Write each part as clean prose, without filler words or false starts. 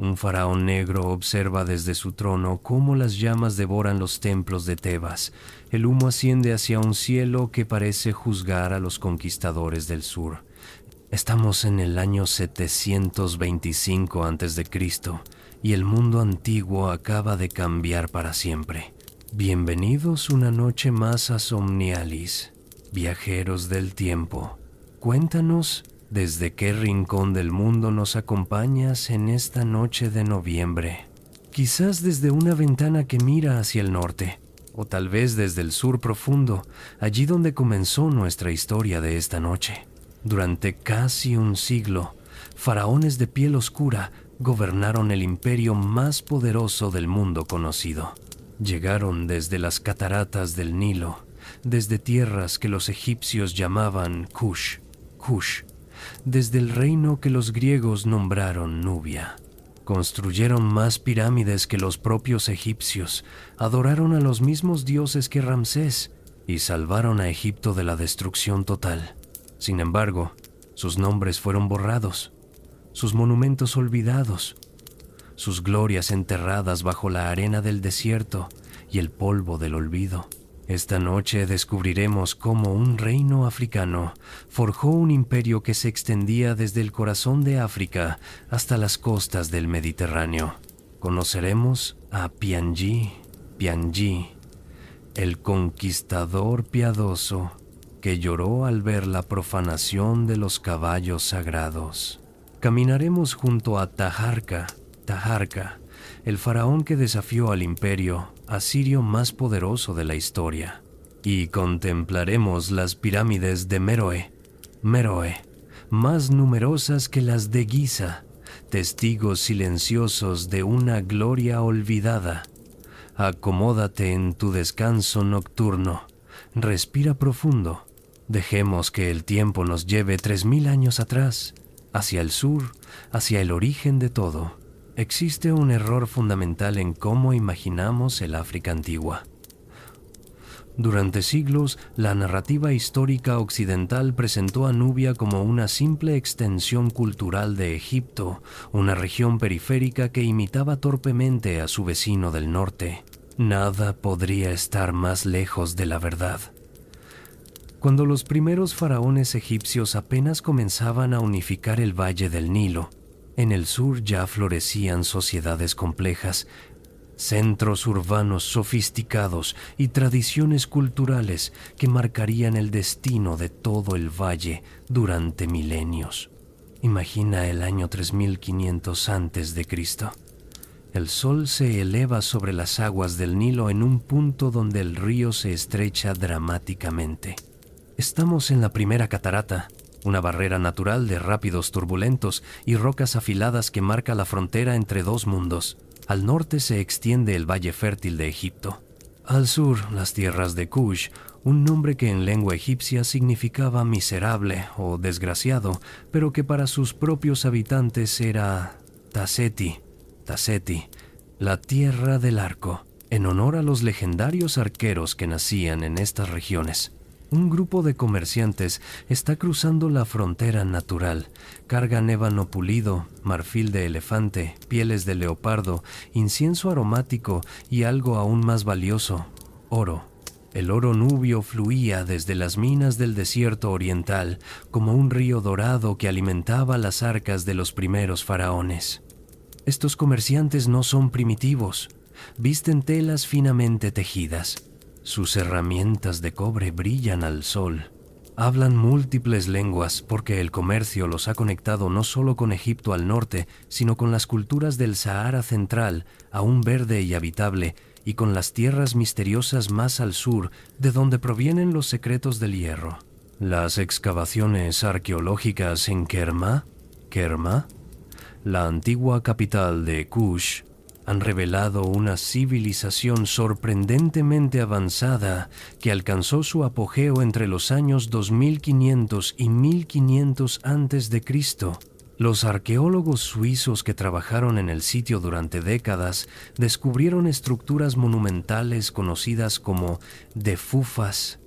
Un faraón negro observa desde su trono cómo las llamas devoran los templos de Tebas. El humo asciende hacia un cielo que parece juzgar a los conquistadores del sur. Estamos en el año 725 a.C. y el mundo antiguo acaba de cambiar para siempre. Bienvenidos una noche más a Somnialis, viajeros del tiempo. Cuéntanos desde qué rincón del mundo nos acompañas en esta noche de noviembre. Quizás desde una ventana que mira hacia el norte, o tal vez desde el sur profundo, allí donde comenzó nuestra historia de esta noche. Durante casi un siglo, faraones de piel oscura gobernaron el imperio más poderoso del mundo conocido. Llegaron desde las cataratas del Nilo, desde tierras que los egipcios llamaban Kush, desde el reino que los griegos nombraron Nubia. Construyeron más pirámides que los propios egipcios, adoraron a los mismos dioses que Ramsés y salvaron a Egipto de la destrucción total. Sin embargo, sus nombres fueron borrados, sus monumentos olvidados, sus glorias enterradas bajo la arena del desierto y el polvo del olvido. Esta noche descubriremos cómo un reino africano forjó un imperio que se extendía desde el corazón de África hasta las costas del Mediterráneo. Conoceremos a Piangi, el conquistador piadoso que lloró al ver la profanación de los caballos sagrados. Caminaremos junto a Taharka, el faraón que desafió al imperio asirio más poderoso de la historia, y contemplaremos las pirámides de Meroe, más numerosas que las de Giza, testigos silenciosos de una gloria olvidada. Acomódate en tu descanso nocturno, respira profundo, dejemos que el tiempo nos lleve 3000 años atrás, hacia el sur, hacia el origen de todo. Existe un error fundamental en cómo imaginamos el África antigua. Durante siglos, la narrativa histórica occidental presentó a Nubia como una simple extensión cultural de Egipto, una región periférica que imitaba torpemente a su vecino del norte. Nada podría estar más lejos de la verdad. Cuando los primeros faraones egipcios apenas comenzaban a unificar el valle del Nilo, en el sur ya florecían sociedades complejas, centros urbanos sofisticados y tradiciones culturales que marcarían el destino de todo el valle durante milenios. Imagina el año 3500 a.C. El sol se eleva sobre las aguas del Nilo en un punto donde el río se estrecha dramáticamente. Estamos en la primera catarata, una barrera natural de rápidos turbulentos y rocas afiladas que marca la frontera entre dos mundos. Al norte se extiende el valle fértil de Egipto. Al sur, las tierras de Kush, un nombre que en lengua egipcia significaba miserable o desgraciado, pero que para sus propios habitantes era Taseti, la tierra del arco, en honor a los legendarios arqueros que nacían en estas regiones. Un grupo de comerciantes está cruzando la frontera natural. Cargan ébano pulido, marfil de elefante, pieles de leopardo, incienso aromático y algo aún más valioso, oro. El oro nubio fluía desde las minas del desierto oriental como un río dorado que alimentaba las arcas de los primeros faraones. Estos comerciantes no son primitivos. Visten telas finamente tejidas. Sus herramientas de cobre brillan al sol. Hablan múltiples lenguas porque el comercio los ha conectado no solo con Egipto al norte, sino con las culturas del Sahara central, aún verde y habitable, y con las tierras misteriosas más al sur, de donde provienen los secretos del hierro. Las excavaciones arqueológicas en Kerma, la antigua capital de Kush, han revelado una civilización sorprendentemente avanzada que alcanzó su apogeo entre los años 2500 y 1500 a.C. Los arqueólogos suizos que trabajaron en el sitio durante décadas descubrieron estructuras monumentales conocidas como defufas,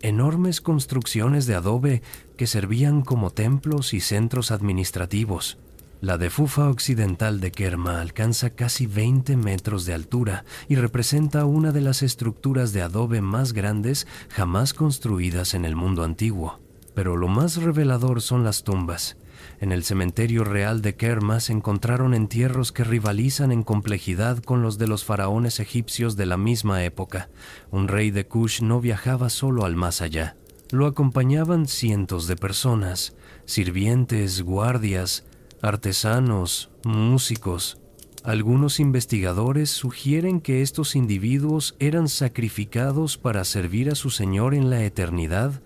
enormes construcciones de adobe que servían como templos y centros administrativos. La defufa occidental de Kerma alcanza casi 20 metros de altura y representa una de las estructuras de adobe más grandes jamás construidas en el mundo antiguo. Pero lo más revelador son las tumbas. En el cementerio real de Kerma se encontraron entierros que rivalizan en complejidad con los de los faraones egipcios de la misma época. Un rey de Kush no viajaba solo al más allá. Lo acompañaban cientos de personas, sirvientes, guardias, artesanos, músicos. Algunos investigadores sugieren que estos individuos eran sacrificados para servir a su Señor en la eternidad,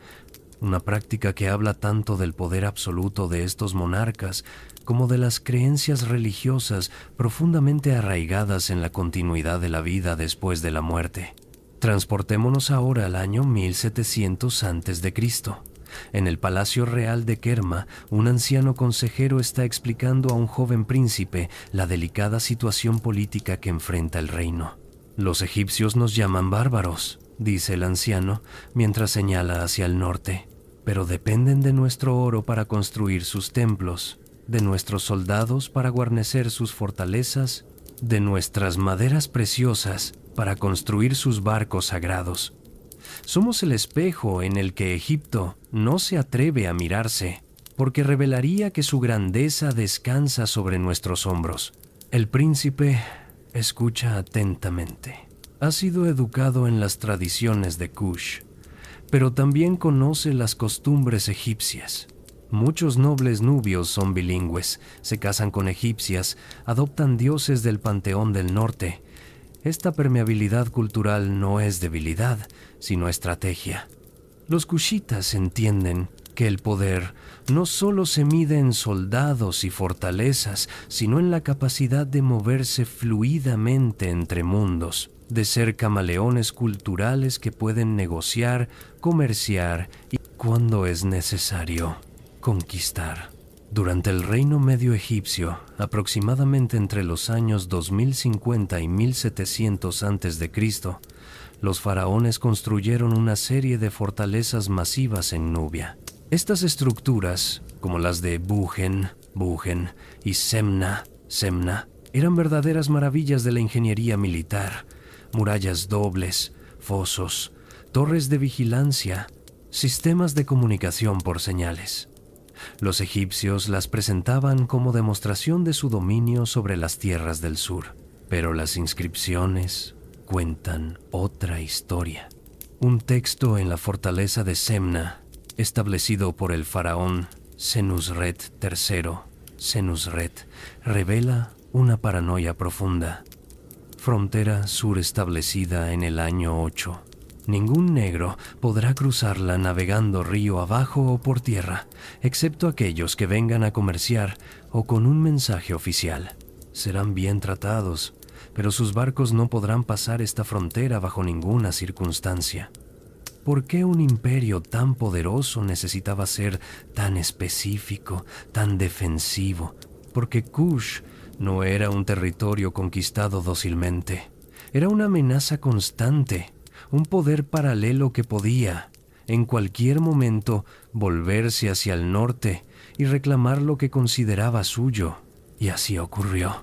una práctica que habla tanto del poder absoluto de estos monarcas como de las creencias religiosas profundamente arraigadas en la continuidad de la vida después de la muerte. Transportémonos ahora al año 1700 a.C. En el Palacio Real de Kerma, un anciano consejero está explicando a un joven príncipe la delicada situación política que enfrenta el reino. «Los egipcios nos llaman bárbaros», dice el anciano, mientras señala hacia el norte, «pero dependen de nuestro oro para construir sus templos, de nuestros soldados para guarnecer sus fortalezas, de nuestras maderas preciosas para construir sus barcos sagrados. Somos el espejo en el que Egipto no se atreve a mirarse, porque revelaría que su grandeza descansa sobre nuestros hombros». El príncipe escucha atentamente. Ha sido educado en las tradiciones de Kush, pero también conoce las costumbres egipcias. Muchos nobles nubios son bilingües, se casan con egipcias, adoptan dioses del panteón del norte. Esta permeabilidad cultural no es debilidad, sino estrategia. Los kushitas entienden que el poder no solo se mide en soldados y fortalezas, sino en la capacidad de moverse fluidamente entre mundos, de ser camaleones culturales que pueden negociar, comerciar y, cuando es necesario, conquistar. Durante el Reino Medio egipcio, aproximadamente entre los años 2050 y 1700 a.C., los faraones construyeron una serie de fortalezas masivas en Nubia. Estas estructuras, como las de Bugen y Semna, eran verdaderas maravillas de la ingeniería militar. Murallas dobles, fosos, torres de vigilancia, sistemas de comunicación por señales. Los egipcios las presentaban como demostración de su dominio sobre las tierras del sur, pero las inscripciones cuentan otra historia. Un texto en la fortaleza de Semna, establecido por el faraón Senusret III, revela una paranoia profunda. Frontera sur establecida en el año 8. Ningún negro podrá cruzarla navegando río abajo o por tierra, excepto aquellos que vengan a comerciar o con un mensaje oficial. Serán bien tratados, pero sus barcos no podrán pasar esta frontera bajo ninguna circunstancia. ¿Por qué un imperio tan poderoso necesitaba ser tan específico, tan defensivo? Porque Kush no era un territorio conquistado dócilmente. Era una amenaza constante, un poder paralelo que podía, en cualquier momento, volverse hacia el norte y reclamar lo que consideraba suyo. Y así ocurrió.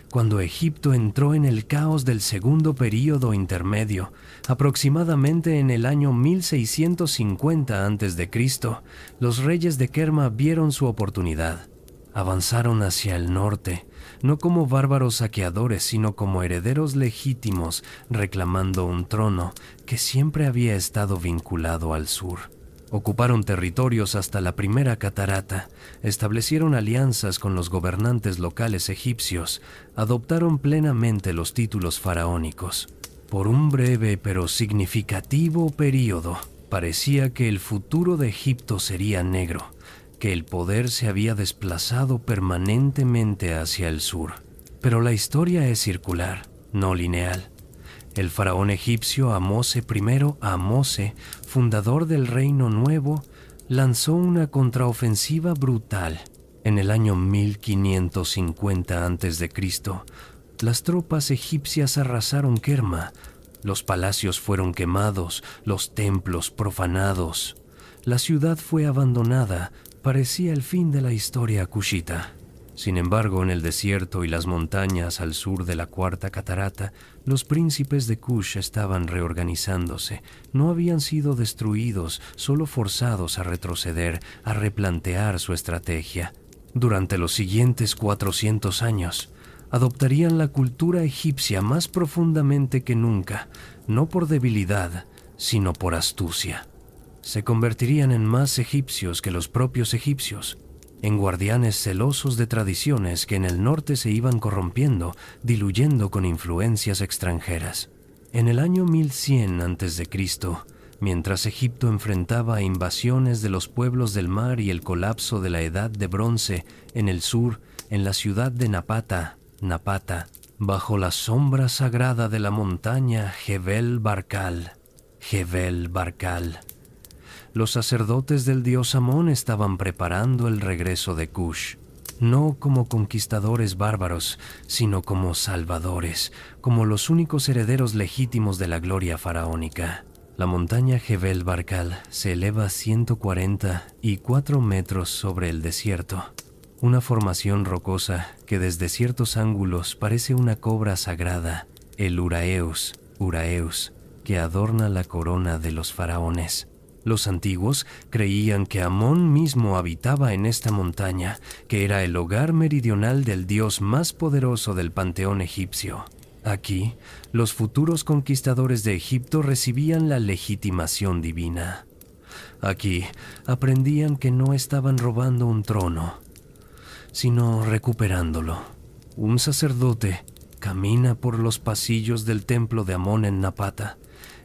Cuando Egipto entró en el caos del segundo período intermedio, aproximadamente en el año 1650 a.C., los reyes de Kerma vieron su oportunidad. Avanzaron hacia el norte, no como bárbaros saqueadores, sino como herederos legítimos, reclamando un trono que siempre había estado vinculado al sur. Ocuparon territorios hasta la primera catarata, establecieron alianzas con los gobernantes locales egipcios, adoptaron plenamente los títulos faraónicos. Por un breve pero significativo período, parecía que el futuro de Egipto sería negro, que el poder se había desplazado permanentemente hacia el sur. Pero la historia es circular, no lineal. El faraón egipcio Ahmose, fundador del Reino Nuevo, lanzó una contraofensiva brutal. En el año 1550 a.C., las tropas egipcias arrasaron Kerma. Los palacios fueron quemados, los templos profanados. La ciudad fue abandonada. Parecía el fin de la historia kushita. Sin embargo, en el desierto y las montañas al sur de la Cuarta Catarata, los príncipes de Kush estaban reorganizándose. No habían sido destruidos, solo forzados a retroceder, a replantear su estrategia. Durante los siguientes 400 años, adoptarían la cultura egipcia más profundamente que nunca, no por debilidad, sino por astucia. Se convertirían en más egipcios que los propios egipcios, en guardianes celosos de tradiciones que en el norte se iban corrompiendo, diluyendo con influencias extranjeras. En el año 1100 a.C., mientras Egipto enfrentaba invasiones de los pueblos del mar y el colapso de la Edad de Bronce en el sur, en la ciudad de Napata, bajo la sombra sagrada de la montaña Jebel Barkal, los sacerdotes del dios Amón estaban preparando el regreso de Kush, no como conquistadores bárbaros, sino como salvadores, como los únicos herederos legítimos de la gloria faraónica. La montaña Jebel Barkal se eleva 144 metros sobre el desierto, una formación rocosa que desde ciertos ángulos parece una cobra sagrada, el Uraeus, que adorna la corona de los faraones. Los antiguos creían que Amón mismo habitaba en esta montaña, que era el hogar meridional del dios más poderoso del panteón egipcio. Aquí, los futuros conquistadores de Egipto recibían la legitimación divina. Aquí, aprendían que no estaban robando un trono, sino recuperándolo. Un sacerdote camina por los pasillos del templo de Amón en Napata.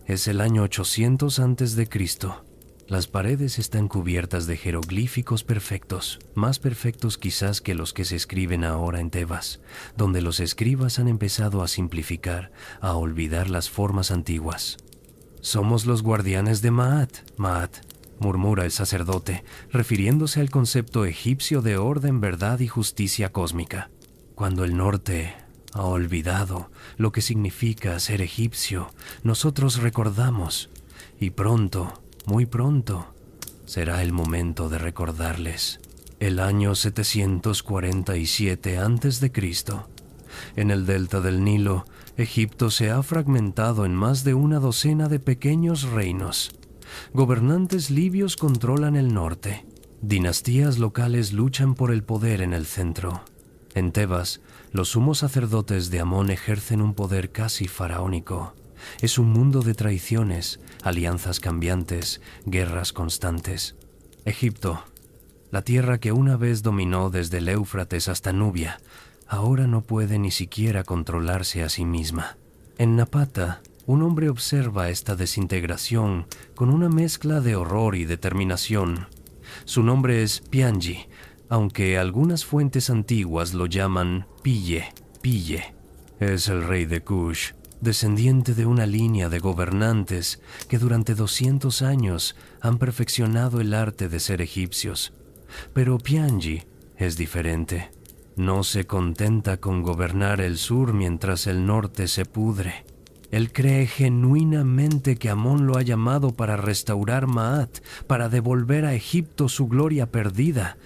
Es el año 800 a.C. Las paredes están cubiertas de jeroglíficos perfectos, más perfectos quizás que los que se escriben ahora en Tebas, donde los escribas han empezado a simplificar, a olvidar las formas antiguas. «Somos los guardianes de Maat», murmura el sacerdote, refiriéndose al concepto egipcio de orden, verdad y justicia cósmica. Cuando el norte ha olvidado lo que significa ser egipcio, nosotros recordamos, y pronto, muy pronto, será el momento de recordarles. El año 747 a.C. En el delta del Nilo, Egipto se ha fragmentado en más de una docena de pequeños reinos. Gobernantes libios controlan el norte. Dinastías locales luchan por el poder en el centro. En Tebas, los sumos sacerdotes de Amón ejercen un poder casi faraónico. Es un mundo de traiciones, alianzas cambiantes, guerras constantes. Egipto, la tierra que una vez dominó desde el Éufrates hasta Nubia, ahora no puede ni siquiera controlarse a sí misma. En Napata, un hombre observa esta desintegración con una mezcla de horror y determinación. Su nombre es Piangi, aunque algunas fuentes antiguas lo llaman Pille. Es el rey de Kush, descendiente de una línea de gobernantes que durante 200 años han perfeccionado el arte de ser egipcios. Pero Piangi es diferente. No se contenta con gobernar el sur mientras el norte se pudre. Él cree genuinamente que Amón lo ha llamado para restaurar Maat, para devolver a Egipto su gloria perdida.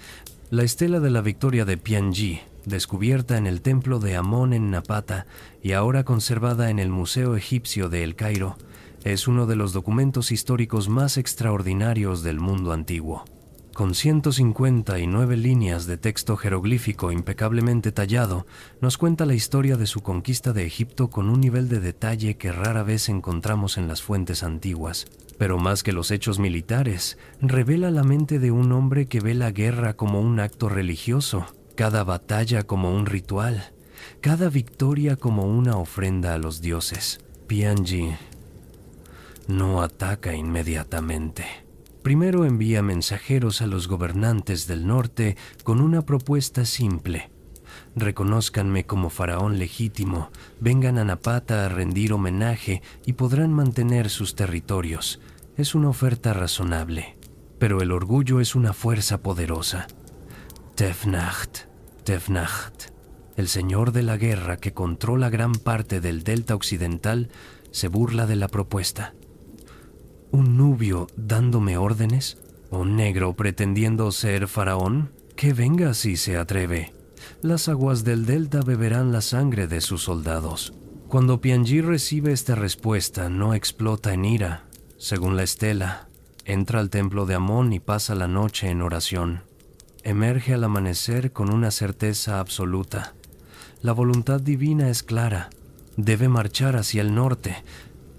La estela de la victoria de Piangi, descubierta en el templo de Amón en Napata y ahora conservada en el Museo Egipcio de El Cairo, es uno de los documentos históricos más extraordinarios del mundo antiguo. Con 159 líneas de texto jeroglífico impecablemente tallado, nos cuenta la historia de su conquista de Egipto con un nivel de detalle que rara vez encontramos en las fuentes antiguas. Pero más que los hechos militares, revela la mente de un hombre que ve la guerra como un acto religioso, cada batalla como un ritual, cada victoria como una ofrenda a los dioses. Piangi no ataca inmediatamente. Primero envía mensajeros a los gobernantes del norte con una propuesta simple. Reconózcanme como faraón legítimo, vengan a Napata a rendir homenaje y podrán mantener sus territorios. Es una oferta razonable, pero el orgullo es una fuerza poderosa. Tefnacht, el señor de la guerra que controla gran parte del delta occidental, se burla de la propuesta. ¿Un nubio dándome órdenes? ¿Un negro pretendiendo ser faraón? Que venga si se atreve. las aguas del delta beberán la sangre de sus soldados. Cuando Pianji recibe esta respuesta, no explota en ira. Según la estela, entra al templo de Amón y pasa la noche en oración. Emerge al amanecer con una certeza absoluta. La voluntad divina es clara. Debe marchar hacia el norte,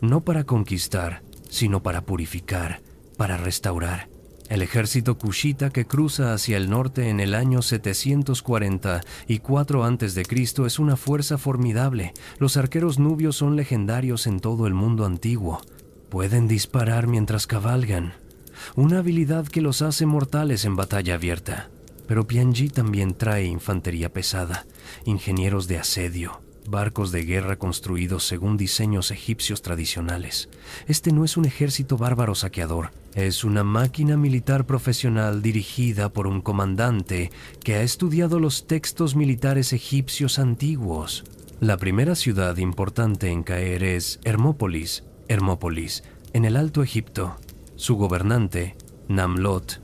no para conquistar, sino para purificar, para restaurar. El ejército kushita que cruza hacia el norte en el año 744 a.C. es una fuerza formidable. Los arqueros nubios son legendarios en todo el mundo antiguo. Pueden disparar mientras cabalgan, una habilidad que los hace mortales en batalla abierta. Pero Pianji también trae infantería pesada, ingenieros de asedio, barcos de guerra construidos según diseños egipcios tradicionales. Este no es un ejército bárbaro saqueador, es una máquina militar profesional dirigida por un comandante que ha estudiado los textos militares egipcios antiguos. La primera ciudad importante en caer es Hermópolis, en el Alto Egipto. Su gobernante, Namlot,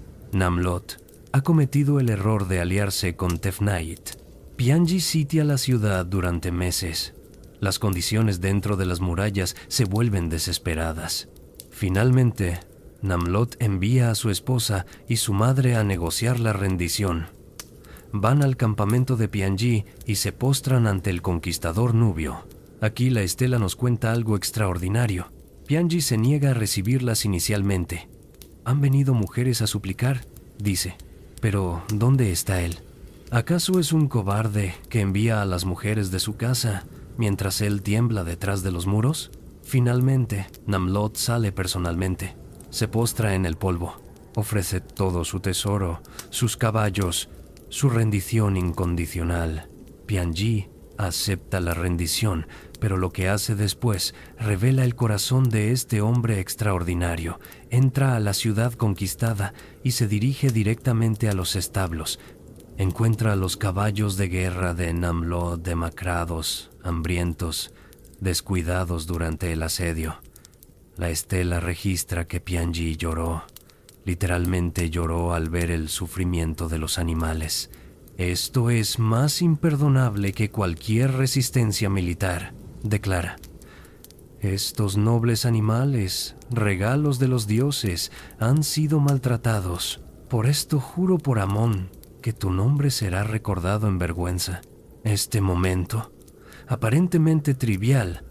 ha cometido el error de aliarse con Tefnait. Pianji sitia la ciudad durante meses. Las condiciones dentro de las murallas se vuelven desesperadas. Finalmente, Namlot envía a su esposa y su madre a negociar la rendición. Van al campamento de Pianji y se postran ante el conquistador nubio. Aquí la estela nos cuenta algo extraordinario. Pianji se niega a recibirlas inicialmente. «Han venido mujeres a suplicar», dice. «Pero, ¿dónde está él? ¿Acaso es un cobarde que envía a las mujeres de su casa mientras él tiembla detrás de los muros?» Finalmente, Namlot sale personalmente. Se postra en el polvo. Ofrece todo su tesoro, sus caballos, su rendición incondicional. Pianji acepta la rendición, pero lo que hace después revela el corazón de este hombre extraordinario. Entra a la ciudad conquistada y se dirige directamente a los establos. Encuentra a los caballos de guerra de Namlot demacrados, hambrientos, descuidados durante el asedio. La estela registra que Pianji lloró. Literalmente lloró al ver el sufrimiento de los animales. Esto es más imperdonable que cualquier resistencia militar, declara. Estos nobles animales, regalos de los dioses, han sido maltratados. Por esto juro por Amón que tu nombre será recordado en vergüenza. Este momento, aparentemente trivial,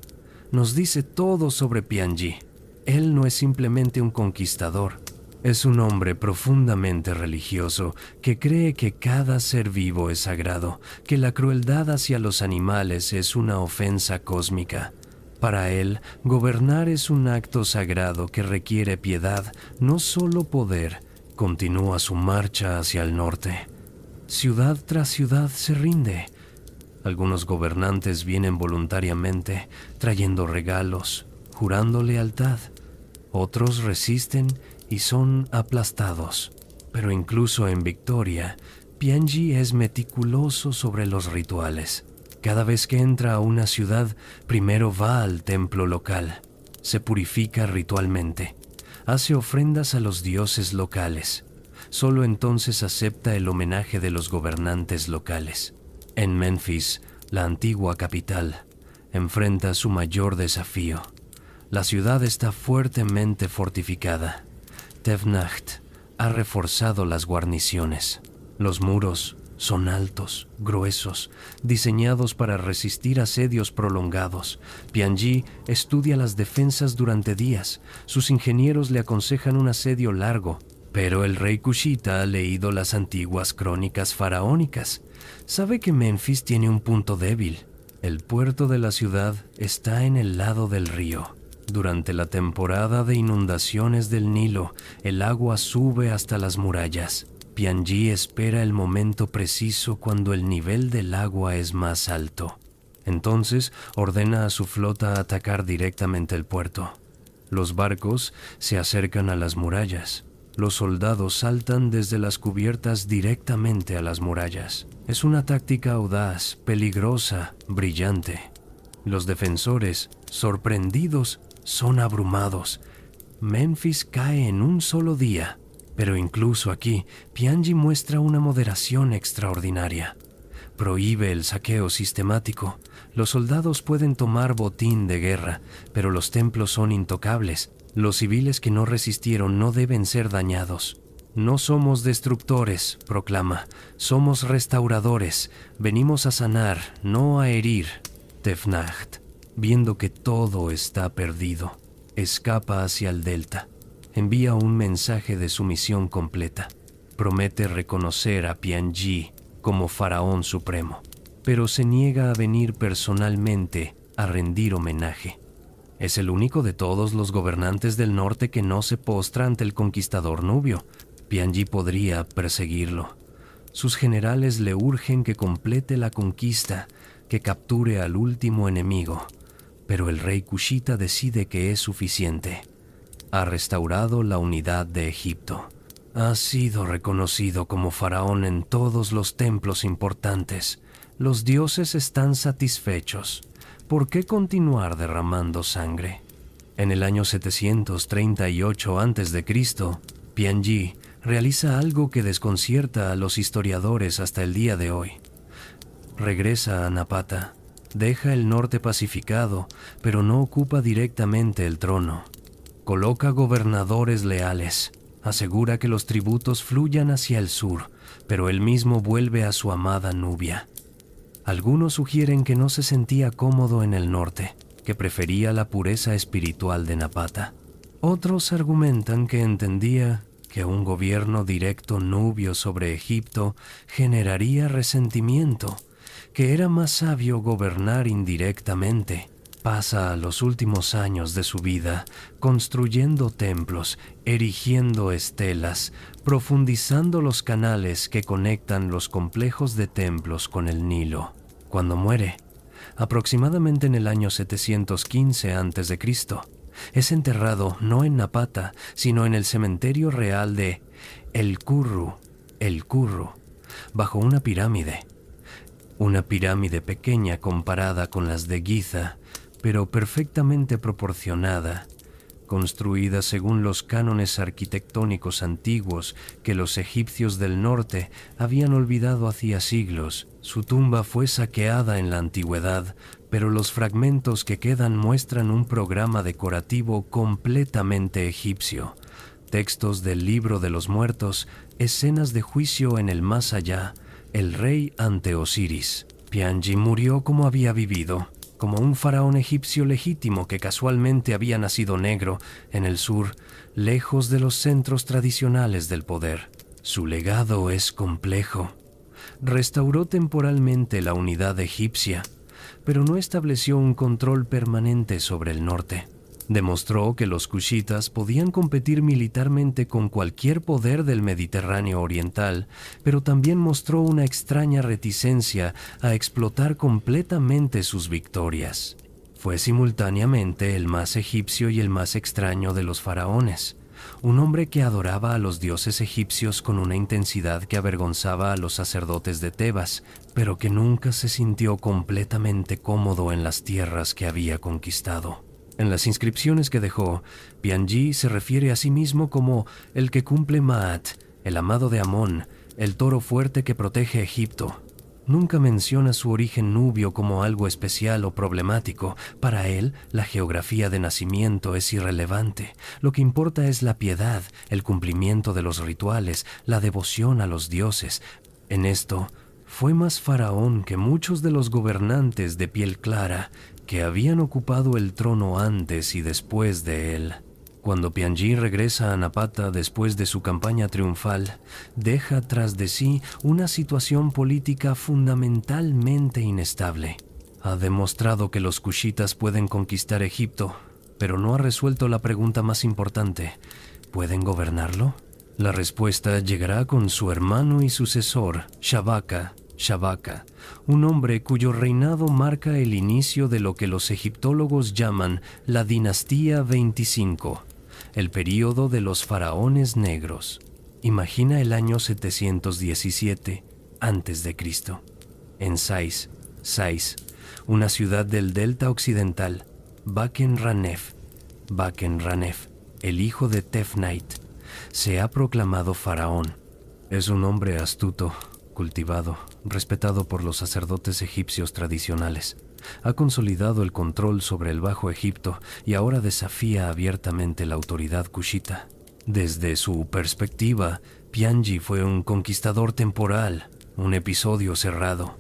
nos dice todo sobre Pianji. Él no es simplemente un conquistador. Es un hombre profundamente religioso que cree que cada ser vivo es sagrado, que la crueldad hacia los animales es una ofensa cósmica. Para él, gobernar es un acto sagrado que requiere piedad, no solo poder. Continúa su marcha hacia el norte. Ciudad tras ciudad se rinde. Algunos gobernantes vienen voluntariamente, trayendo regalos, jurando lealtad. Otros resisten y son aplastados. Pero incluso en victoria, Pianji es meticuloso sobre los rituales. Cada vez que entra a una ciudad, primero va al templo local. Se purifica ritualmente. Hace ofrendas a los dioses locales. Solo entonces acepta el homenaje de los gobernantes locales. En Menfis, la antigua capital, enfrenta su mayor desafío. La ciudad está fuertemente fortificada. Tefnacht ha reforzado las guarniciones. Los muros son altos, gruesos, diseñados para resistir asedios prolongados. Pianji estudia las defensas durante días. Sus ingenieros le aconsejan un asedio largo, pero el rey kushita ha leído las antiguas crónicas faraónicas. Sabe que Menfis tiene un punto débil. El puerto de la ciudad está en el lado del río. Durante la temporada de inundaciones del Nilo, el agua sube hasta las murallas. Pianji espera el momento preciso cuando el nivel del agua es más alto. Entonces ordena a su flota atacar directamente el puerto. Los barcos se acercan a las murallas. Los soldados saltan desde las cubiertas directamente a las murallas. Es una táctica audaz, peligrosa, brillante. Los defensores, sorprendidos, son abrumados. Menfis cae en un solo día. Pero incluso aquí, Pianji muestra una moderación extraordinaria. prohíbe el saqueo sistemático. Los soldados pueden tomar botín de guerra, pero los templos son intocables. Los civiles que no resistieron no deben ser dañados. No somos destructores, proclama, somos restauradores. Venimos a sanar, no a herir. Tefnacht, viendo que todo está perdido, escapa hacia el delta. Envía un mensaje de sumisión completa. Promete reconocer a Pianji como faraón supremo, pero se niega a venir personalmente a rendir homenaje. Es el único de todos los gobernantes del norte que no se postra ante el conquistador nubio. Pianji podría perseguirlo. Sus generales le urgen que complete la conquista, que capture al último enemigo, pero el rey Kushita decide que es suficiente. Ha restaurado la unidad de Egipto. Ha sido reconocido como faraón en todos los templos importantes. Los dioses están satisfechos. ¿Por qué continuar derramando sangre? En el año 738 a.C., Pianji realiza algo que desconcierta a los historiadores hasta el día de hoy. Regresa a Napata, deja el norte pacificado, pero no ocupa directamente el trono. Coloca gobernadores leales, asegura que los tributos fluyan hacia el sur, pero él mismo vuelve a su amada Nubia. Algunos sugieren que no se sentía cómodo en el norte, que prefería la pureza espiritual de Napata. Otros argumentan que entendía que un gobierno directo nubio sobre Egipto generaría resentimiento, que era más sabio gobernar indirectamente. Pasa los últimos años de su vida construyendo templos, erigiendo estelas, profundizando los canales que conectan los complejos de templos con el Nilo. Cuando muere, aproximadamente en el año 715 a.C., es enterrado no en Napata, sino en el cementerio real de El Kurru, bajo una pirámide. Una pirámide pequeña comparada con las de Giza, pero perfectamente proporcionada, construida según los cánones arquitectónicos antiguos que los egipcios del norte habían olvidado hacía siglos. Su tumba fue saqueada en la antigüedad, pero los fragmentos que quedan muestran un programa decorativo completamente egipcio. Textos del Libro de los Muertos, escenas de juicio en el más allá, el rey ante Osiris. Pianji murió como había vivido, como un faraón egipcio legítimo que casualmente había nacido negro en el sur, lejos de los centros tradicionales del poder. Su legado es complejo. Restauró temporalmente la unidad egipcia, pero no estableció un control permanente sobre el norte. Demostró que los kushitas podían competir militarmente con cualquier poder del Mediterráneo oriental, pero también mostró una extraña reticencia a explotar completamente sus victorias. Fue simultáneamente el más egipcio y el más extraño de los faraones, un hombre que adoraba a los dioses egipcios con una intensidad que avergonzaba a los sacerdotes de Tebas, pero que nunca se sintió completamente cómodo en las tierras que había conquistado. En las inscripciones que dejó, Pianji se refiere a sí mismo como el que cumple Maat, el amado de Amón, el toro fuerte que protege Egipto. Nunca menciona su origen nubio como algo especial o problemático. Para él, la geografía de nacimiento es irrelevante. Lo que importa es la piedad, el cumplimiento de los rituales, la devoción a los dioses. En esto, fue más faraón que muchos de los gobernantes de piel clara que habían ocupado el trono antes y después de él. Cuando Pianji regresa a Napata después de su campaña triunfal, deja tras de sí una situación política fundamentalmente inestable. Ha demostrado que los kushitas pueden conquistar Egipto, pero no ha resuelto la pregunta más importante: ¿pueden gobernarlo? La respuesta llegará con su hermano y sucesor, Shabaka, un hombre cuyo reinado marca el inicio de lo que los egiptólogos llaman la dinastía 25, el período de los faraones negros. Imagina el año 717 a.C. En Sais, una ciudad del delta occidental, Baken Ranef, el hijo de Tefnait, se ha proclamado faraón. Es un hombre astuto, cultivado, respetado por los sacerdotes egipcios tradicionales. Ha consolidado el control sobre el Bajo Egipto y ahora desafía abiertamente la autoridad kushita. Desde su perspectiva, Pianji fue un conquistador temporal, un episodio cerrado.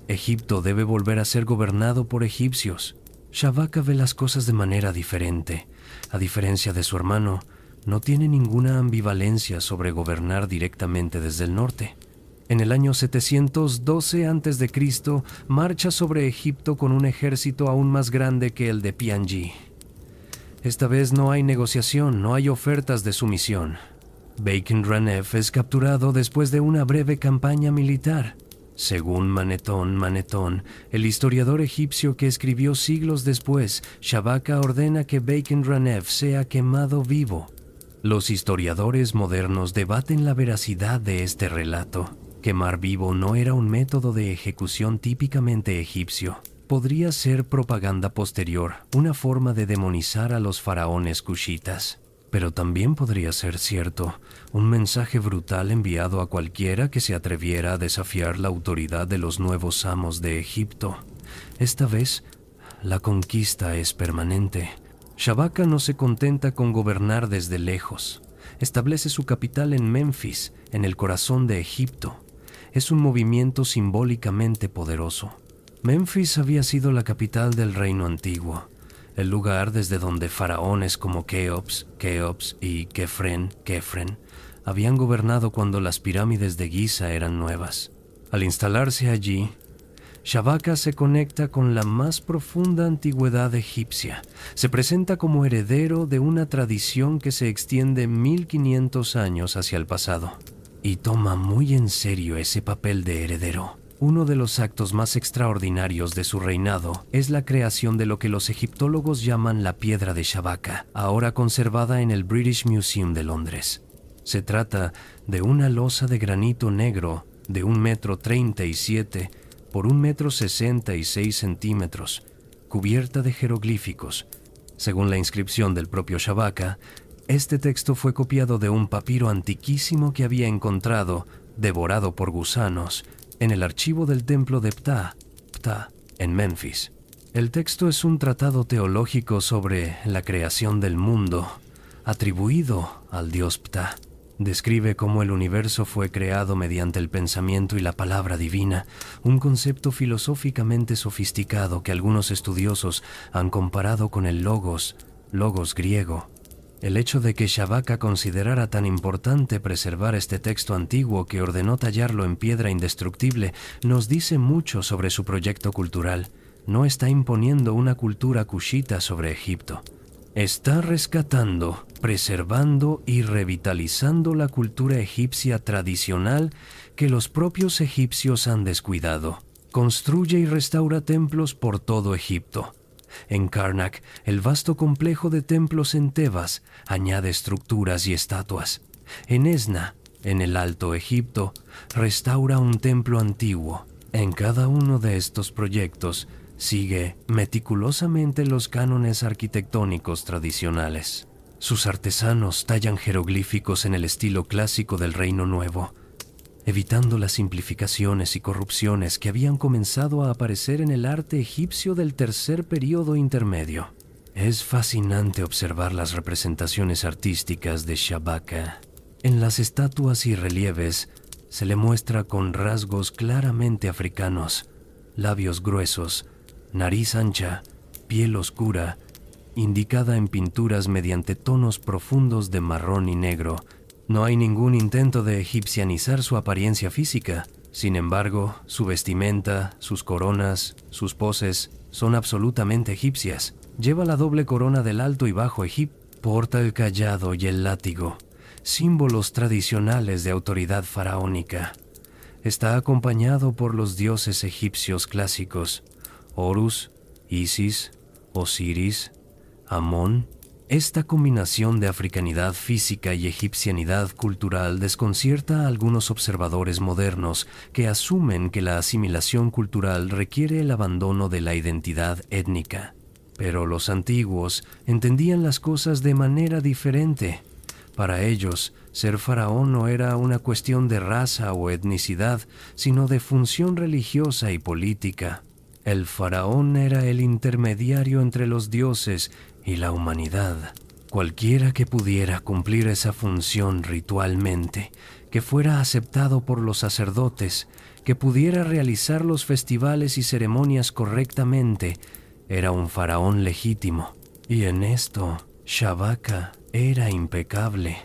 Egipto debe volver a ser gobernado por egipcios. Shabaka ve las cosas de manera diferente. A diferencia de su hermano, no tiene ninguna ambivalencia sobre gobernar directamente desde el norte. En el año 712 a.C., marcha sobre Egipto con un ejército aún más grande que el de Pianji. Esta vez no hay negociación, no hay ofertas de sumisión. Bacon Ranef es capturado después de una breve campaña militar. Según Manetón, el historiador egipcio que escribió siglos después, Shabaka ordena que Bacon Ranef sea quemado vivo. Los historiadores modernos debaten la veracidad de este relato. Quemar vivo no era un método de ejecución típicamente egipcio. Podría ser propaganda posterior, una forma de demonizar a los faraones kushitas. Pero también podría ser cierto, un mensaje brutal enviado a cualquiera que se atreviera a desafiar la autoridad de los nuevos amos de Egipto. Esta vez, la conquista es permanente. Shabaka no se contenta con gobernar desde lejos. Establece su capital en Memphis, en el corazón de Egipto. Es un movimiento simbólicamente poderoso. Memphis había sido la capital del reino antiguo, el lugar desde donde faraones como Keops y Kefren habían gobernado cuando las pirámides de Giza eran nuevas. Al instalarse allí, Shabaka se conecta con la más profunda antigüedad egipcia. Se presenta como heredero de una tradición que se extiende 1500 años hacia el pasado. Y toma muy en serio ese papel de heredero. Uno de los actos más extraordinarios de su reinado es la creación de lo que los egiptólogos llaman la piedra de Shabaka, ahora conservada en el British Museum de Londres. Se trata de una losa de granito negro de 1,37 m por 1,66 m, cubierta de jeroglíficos. Según la inscripción del propio Shabaka, este texto fue copiado de un papiro antiquísimo que había encontrado, devorado por gusanos, en el archivo del templo de Ptah, en Memphis. El texto es un tratado teológico sobre la creación del mundo, atribuido al dios Ptah. Describe cómo el universo fue creado mediante el pensamiento y la palabra divina, un concepto filosóficamente sofisticado que algunos estudiosos han comparado con el logos griego. El hecho de que Shabaka considerara tan importante preservar este texto antiguo que ordenó tallarlo en piedra indestructible nos dice mucho sobre su proyecto cultural. No está imponiendo una cultura kushita sobre Egipto. Está rescatando, preservando y revitalizando la cultura egipcia tradicional que los propios egipcios han descuidado. Construye y restaura templos por todo Egipto. En Karnak, el vasto complejo de templos en Tebas, añade estructuras y estatuas. En Esna, en el Alto Egipto, restaura un templo antiguo. En cada uno de estos proyectos, sigue meticulosamente los cánones arquitectónicos tradicionales. Sus artesanos tallan jeroglíficos en el estilo clásico del Reino Nuevo, evitando las simplificaciones y corrupciones que habían comenzado a aparecer en el arte egipcio del tercer período intermedio. Es fascinante observar las representaciones artísticas de Shabaka. En las estatuas y relieves se le muestra con rasgos claramente africanos, labios gruesos, nariz ancha, piel oscura, indicada en pinturas mediante tonos profundos de marrón y negro. No hay ningún intento de egipcianizar su apariencia física. Sin embargo, su vestimenta, sus coronas, sus poses son absolutamente egipcias. Lleva la doble corona del Alto y Bajo Egipto, porta el cayado y el látigo, símbolos tradicionales de autoridad faraónica. Está acompañado por los dioses egipcios clásicos, Horus, Isis, Osiris, Amón. Esta combinación de africanidad física y egipcianidad cultural desconcierta a algunos observadores modernos que asumen que la asimilación cultural requiere el abandono de la identidad étnica. Pero los antiguos entendían las cosas de manera diferente. Para ellos, Ser faraón no era una cuestión de raza o etnicidad, sino de función religiosa y política. El faraón era el intermediario entre los dioses y la humanidad. Cualquiera que pudiera cumplir esa función ritualmente, que fuera aceptado por los sacerdotes, que pudiera realizar los festivales y ceremonias correctamente, era un faraón legítimo. Y en esto, Shabaka era impecable.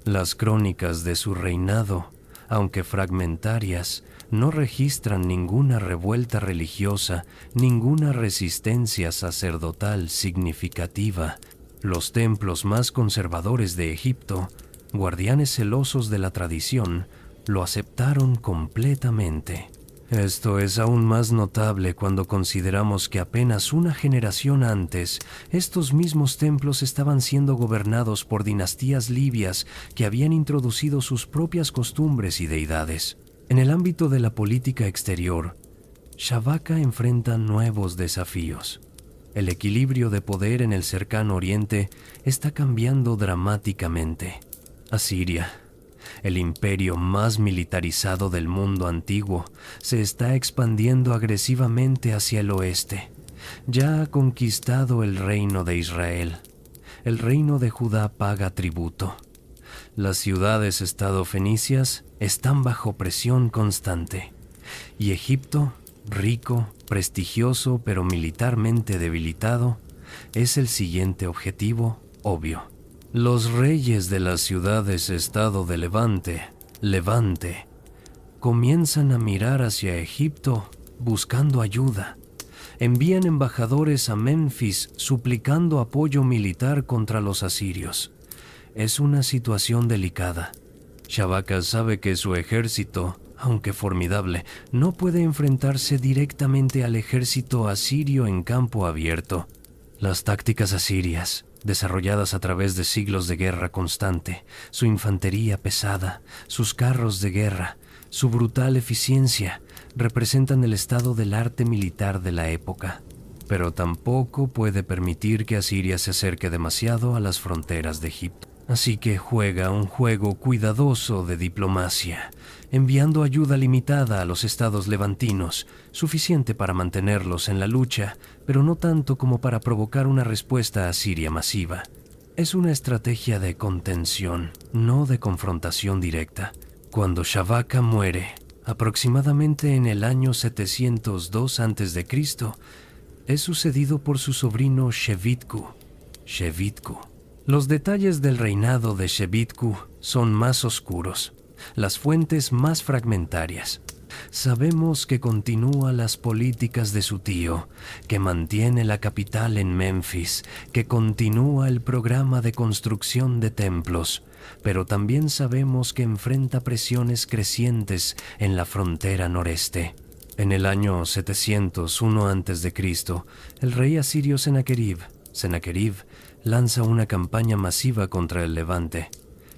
Las crónicas de su reinado, aunque fragmentarias, no registran ninguna revuelta religiosa, ninguna resistencia sacerdotal significativa. Los templos más conservadores de Egipto, guardianes celosos de la tradición, lo aceptaron completamente. Esto es aún más notable cuando consideramos que apenas una generación antes, estos mismos templos estaban siendo gobernados por dinastías libias que habían introducido sus propias costumbres y deidades. En el ámbito de la política exterior, Shabaka enfrenta nuevos desafíos. El equilibrio de poder en el cercano oriente está cambiando dramáticamente. Asiria, el imperio más militarizado del mundo antiguo, se está expandiendo agresivamente hacia el oeste. Ya ha conquistado el reino de Israel. El reino de Judá paga tributo. Las ciudades-estado fenicias están bajo presión constante. Y Egipto, rico, prestigioso pero militarmente debilitado, es el siguiente objetivo obvio. Los reyes de las ciudades-estado de Levante, comienzan a mirar hacia Egipto buscando ayuda. Envían embajadores a Memphis suplicando apoyo militar contra los asirios. Es una situación delicada. Shabaka sabe que su ejército, aunque formidable, no puede enfrentarse directamente al ejército asirio en campo abierto. Las tácticas asirias, desarrolladas a través de siglos de guerra constante, su infantería pesada, sus carros de guerra, su brutal eficiencia, representan el estado del arte militar de la época. Pero tampoco puede permitir que Asiria se acerque demasiado a las fronteras de Egipto. Así que juega un juego cuidadoso de diplomacia, enviando ayuda limitada a los estados levantinos, suficiente para mantenerlos en la lucha, pero no tanto como para provocar una respuesta asiria masiva. Es una estrategia de contención, no de confrontación directa. Cuando Shabaka muere, aproximadamente en el año 702 a.C., es sucedido por su sobrino Shebitku. Los detalles del reinado de Shebitku son más oscuros, las fuentes más fragmentarias. Sabemos que continúa las políticas de su tío, que mantiene la capital en Memphis, que continúa el programa de construcción de templos, pero también sabemos que enfrenta presiones crecientes en la frontera noreste. En el año 701 a.C., el rey asirio Sennacherib lanza una campaña masiva contra el Levante.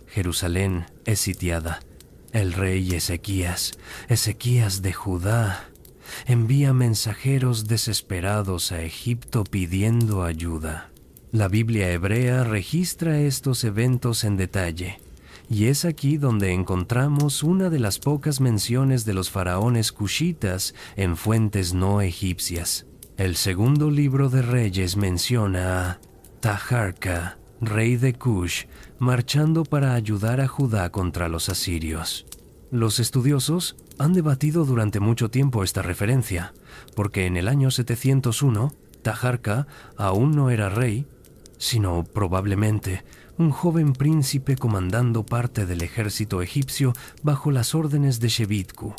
Jerusalén es sitiada. El rey Ezequías de Judá, envía mensajeros desesperados a Egipto pidiendo ayuda. La Biblia hebrea registra estos eventos en detalle, y es aquí donde encontramos una de las pocas menciones de los faraones cushitas en fuentes no egipcias. El segundo libro de Reyes menciona a Taharka, rey de Cush, marchando para ayudar a Judá contra los asirios. Los estudiosos han debatido durante mucho tiempo esta referencia, porque en el año 701, Taharka aún no era rey, sino probablemente un joven príncipe comandando parte del ejército egipcio bajo las órdenes de Shebitku.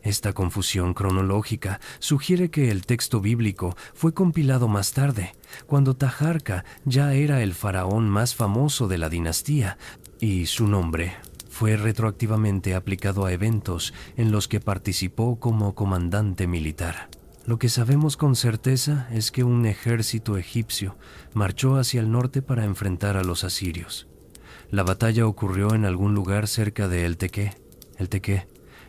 Esta confusión cronológica sugiere que el texto bíblico fue compilado más tarde, cuando Taharka ya era el faraón más famoso de la dinastía, y su nombre fue retroactivamente aplicado a eventos en los que participó como comandante militar. Lo que sabemos con certeza es que un ejército egipcio marchó hacia el norte para enfrentar a los asirios. La batalla ocurrió en algún lugar cerca de El Tequé,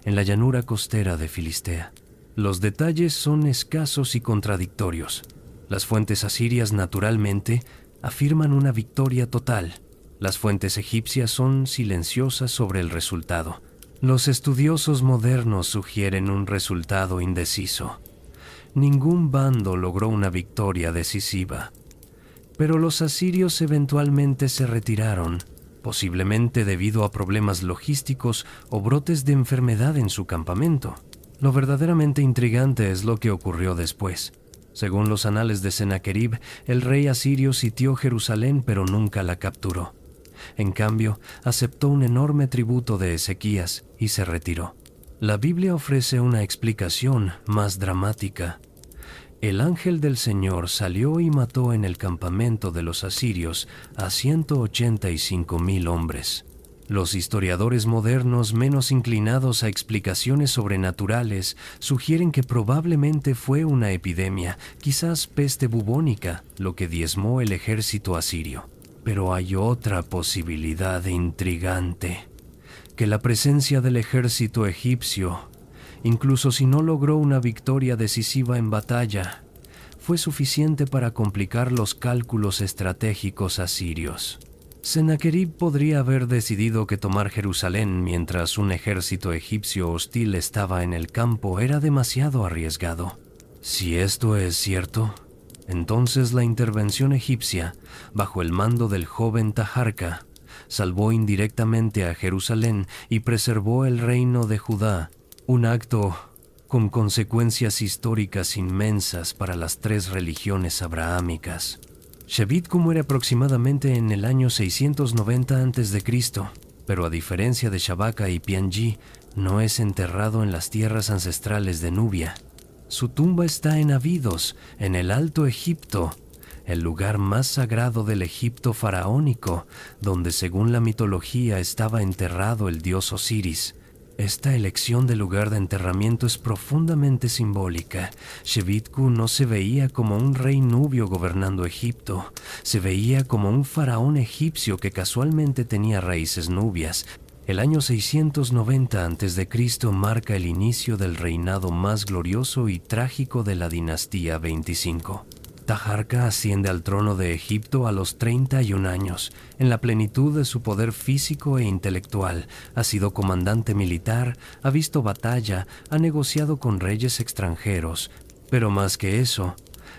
en la llanura costera de Filistea. Los detalles son escasos y contradictorios. Las fuentes asirias naturalmente afirman una victoria total, Las fuentes egipcias son silenciosas sobre el resultado. Los estudiosos modernos sugieren un resultado indeciso. Ningún bando logró una victoria decisiva. Pero los asirios eventualmente se retiraron, posiblemente debido a problemas logísticos o brotes de enfermedad en su campamento. Lo verdaderamente intrigante es lo que ocurrió después. Según los anales de Sennacherib, el rey asirio sitió Jerusalén pero nunca la capturó. En cambio, aceptó un enorme tributo de Ezequías y se retiró. La Biblia ofrece una explicación más dramática. El ángel del Señor salió y mató en el campamento de los asirios a 185,000 hombres. Los historiadores modernos menos inclinados a explicaciones sobrenaturales sugieren que probablemente fue una epidemia, quizás peste bubónica, lo que diezmó el ejército asirio. Pero hay otra posibilidad intrigante, que la presencia del ejército egipcio, incluso si no logró una victoria decisiva en batalla, fue suficiente para complicar los cálculos estratégicos asirios. Sennacherib podría haber decidido que tomar Jerusalén mientras un ejército egipcio hostil estaba en el campo era demasiado arriesgado. Si esto es cierto, entonces la intervención egipcia, bajo el mando del joven Taharka, salvó indirectamente a Jerusalén y preservó el reino de Judá, un acto con consecuencias históricas inmensas para las tres religiones abrahámicas. Shebitku muere aproximadamente en el año 690 a.C., pero a diferencia de Shabaka y Pianji, no es enterrado en las tierras ancestrales de Nubia. Su tumba está en Abidos, en el Alto Egipto, el lugar más sagrado del Egipto faraónico, donde según la mitología estaba enterrado el dios Osiris. Esta elección del lugar de enterramiento es profundamente simbólica. Shebitku no se veía como un rey nubio gobernando Egipto, se veía como un faraón egipcio que casualmente tenía raíces nubias. El año 690 a.C. marca el inicio del reinado más glorioso y trágico de la dinastía 25. Taharka asciende al trono de Egipto a los 31 años, en la plenitud de su poder físico e intelectual. Ha sido comandante militar, ha visto batalla, ha negociado con reyes extranjeros, pero más que eso,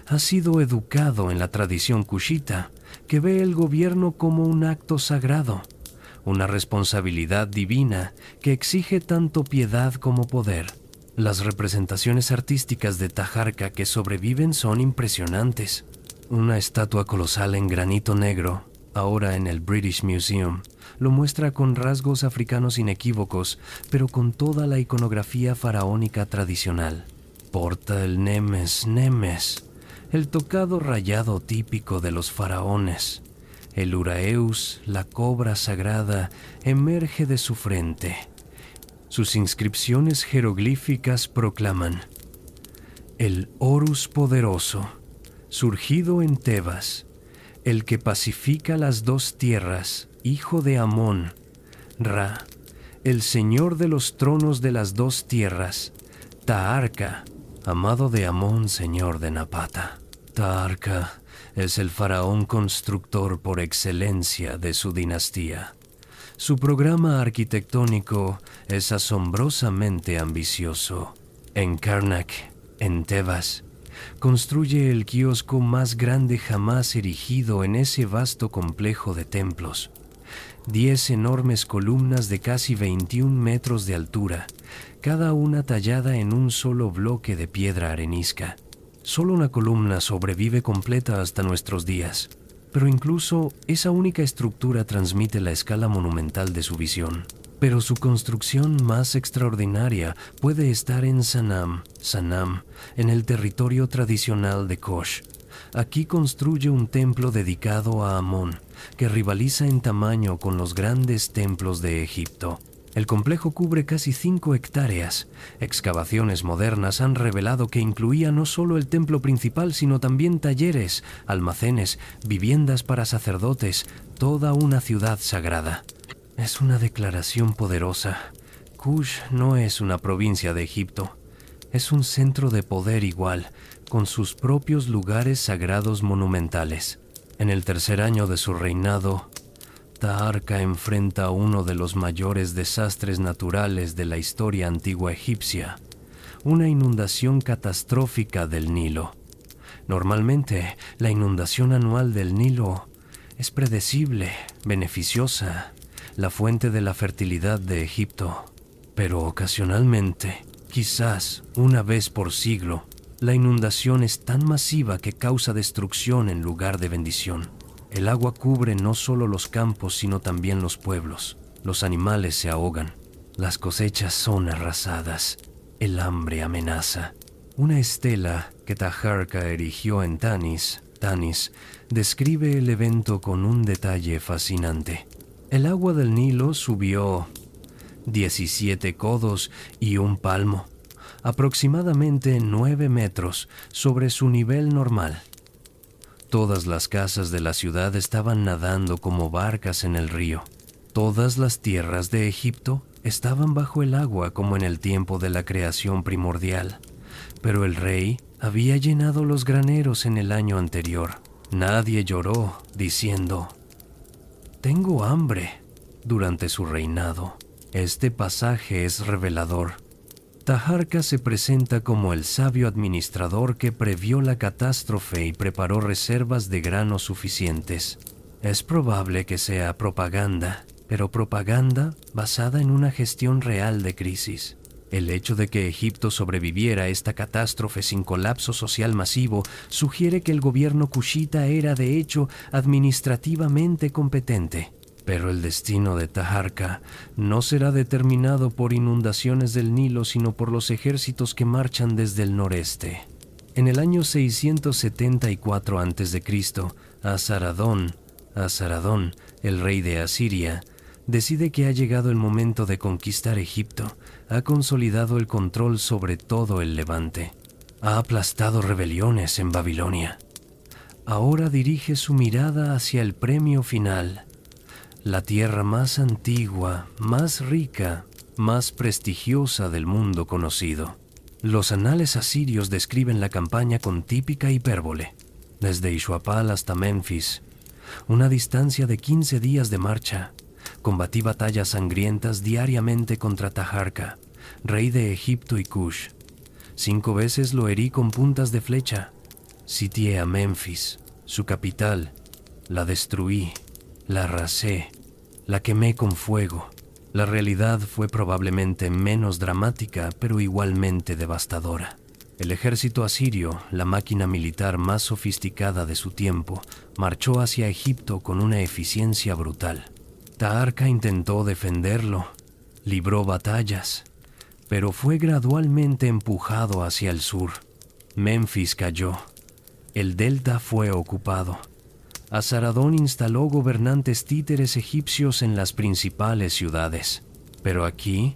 ha sido educado en la tradición kushita, que ve el gobierno como un acto sagrado, una responsabilidad divina que exige tanto piedad como poder. Las representaciones artísticas de Taharka que sobreviven son impresionantes. Una estatua colosal en granito negro, ahora en el British Museum, lo muestra con rasgos africanos inequívocos, pero con toda la iconografía faraónica tradicional. Porta el nemes, el tocado rayado típico de los faraones. El uraeus, la cobra sagrada, emerge de su frente. Sus inscripciones jeroglíficas proclaman: el Horus poderoso, surgido en Tebas, el que pacifica las dos tierras, hijo de Amón, Ra, el señor de los tronos de las dos tierras, Taharka, amado de Amón, señor de Napata. Taharka es el faraón constructor por excelencia de su dinastía. Su programa arquitectónico es asombrosamente ambicioso. En Karnak, en Tebas, construye el kiosco más grande jamás erigido en ese vasto complejo de templos. 10 enormes columnas de casi 21 metros de altura, cada una tallada en un solo bloque de piedra arenisca. Solo una columna sobrevive completa hasta nuestros días. Pero incluso esa única estructura transmite la escala monumental de su visión. Pero su construcción más extraordinaria puede estar en Sanam, en el territorio tradicional de Kosh. Aquí construye un templo dedicado a Amón, que rivaliza en tamaño con los grandes templos de Egipto. El complejo cubre casi 5 hectáreas. Excavaciones modernas han revelado que incluía no solo el templo principal, sino también talleres, almacenes, viviendas para sacerdotes, toda una ciudad sagrada. Es una declaración poderosa. Kush no es una provincia de Egipto. Es un centro de poder igual, con sus propios lugares sagrados monumentales. En el tercer año de su reinado, Taharqa enfrenta uno de los mayores desastres naturales de la historia antigua egipcia, una inundación catastrófica del Nilo. Normalmente, la inundación anual del Nilo es predecible, beneficiosa, la fuente de la fertilidad de Egipto. Pero ocasionalmente, quizás una vez por siglo, la inundación es tan masiva que causa destrucción en lugar de bendición. El agua cubre no solo los campos, sino también los pueblos. Los animales se ahogan. Las cosechas son arrasadas. El hambre amenaza. Una estela que Taharqa erigió en Tanis, describe el evento con un detalle fascinante. El agua del Nilo subió 17 codos y un palmo, aproximadamente 9 metros sobre su nivel normal. Todas las casas de la ciudad estaban nadando como barcas en el río. Todas las tierras de Egipto estaban bajo el agua como en el tiempo de la creación primordial. Pero el rey había llenado los graneros en el año anterior. Nadie lloró diciendo, «Tengo hambre», durante su reinado. Este pasaje es revelador. Taharqa se presenta como el sabio administrador que previó la catástrofe y preparó reservas de granos suficientes. Es probable que sea propaganda, pero propaganda basada en una gestión real de crisis. El hecho de que Egipto sobreviviera a esta catástrofe sin colapso social masivo sugiere que el gobierno kushita era de hecho administrativamente competente. Pero el destino de Taharqa no será determinado por inundaciones del Nilo, sino por los ejércitos que marchan desde el noreste. En el año 674 a.C., Asaradón, el rey de Asiria, decide que ha llegado el momento de conquistar Egipto. Ha consolidado el control sobre todo el Levante. Ha aplastado rebeliones en Babilonia. Ahora dirige su mirada hacia el premio final. La tierra más antigua, más rica, más prestigiosa del mundo conocido. Los anales asirios describen la campaña con típica hipérbole. Desde Ishuapal hasta Memphis, una distancia de 15 días de marcha, combatí batallas sangrientas diariamente contra Taharqa, rey de Egipto y Kush. 5 veces lo herí con puntas de flecha. Sitié a Memphis, su capital, la destruí. La arrasé, la quemé con fuego. La realidad fue probablemente menos dramática, pero igualmente devastadora. El ejército asirio, la máquina militar más sofisticada de su tiempo, marchó hacia Egipto con una eficiencia brutal. Taharqa intentó defenderlo, libró batallas, pero fue gradualmente empujado hacia el sur. Memphis cayó. El delta fue ocupado. Asaradón instaló gobernantes títeres egipcios en las principales ciudades. Pero aquí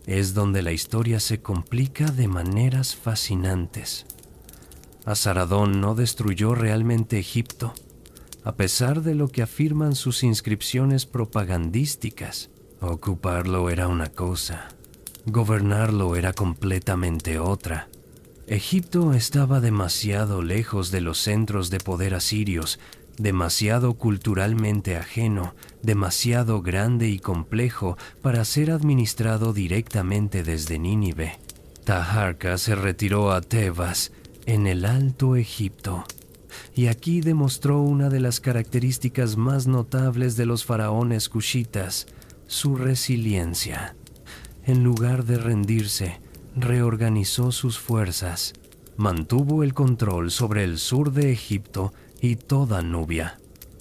es donde la historia se complica de maneras fascinantes. Asaradón no destruyó realmente Egipto, a pesar de lo que afirman sus inscripciones propagandísticas. Ocuparlo era una cosa, gobernarlo era completamente otra. Egipto estaba demasiado lejos de los centros de poder asirios, demasiado culturalmente ajeno, demasiado grande y complejo para ser administrado directamente desde Nínive. Taharqa se retiró a Tebas, en el Alto Egipto, y aquí demostró una de las características más notables de los faraones kushitas, su resiliencia. En lugar de rendirse, reorganizó sus fuerzas, mantuvo el control sobre el sur de Egipto y toda Nubia,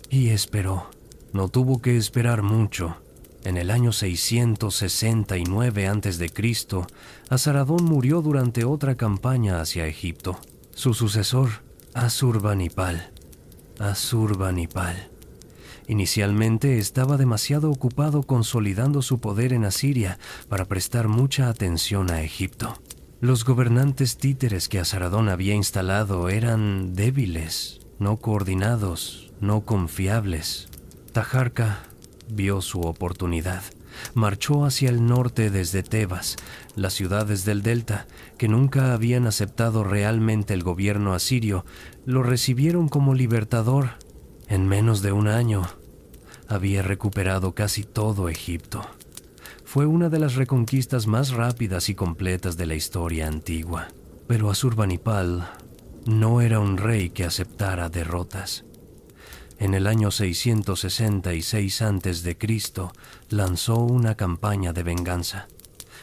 y esperó. No tuvo que esperar mucho. En el año 669 a.C., Asaradón murió durante otra campaña hacia Egipto. Su sucesor, Asurbanipal. Inicialmente estaba demasiado ocupado consolidando su poder en Asiria para prestar mucha atención a Egipto. Los gobernantes títeres que Asaradón había instalado eran débiles, no coordinados, no confiables. Taharqa vio su oportunidad. Marchó hacia el norte desde Tebas, las ciudades del delta, que nunca habían aceptado realmente el gobierno asirio, lo recibieron como libertador. En menos de un año, había recuperado casi todo Egipto. Fue una de las reconquistas más rápidas y completas de la historia antigua. Pero Asurbanipal no era un rey que aceptara derrotas. En el año 666 a.C., lanzó una campaña de venganza.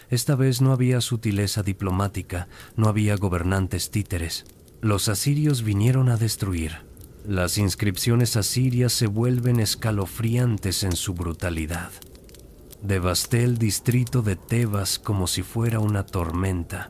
Esta vez no había sutileza diplomática, no había gobernantes títeres. Los asirios vinieron a destruir. Las inscripciones asirias se vuelven escalofriantes en su brutalidad. Devasté el distrito de Tebas como si fuera una tormenta.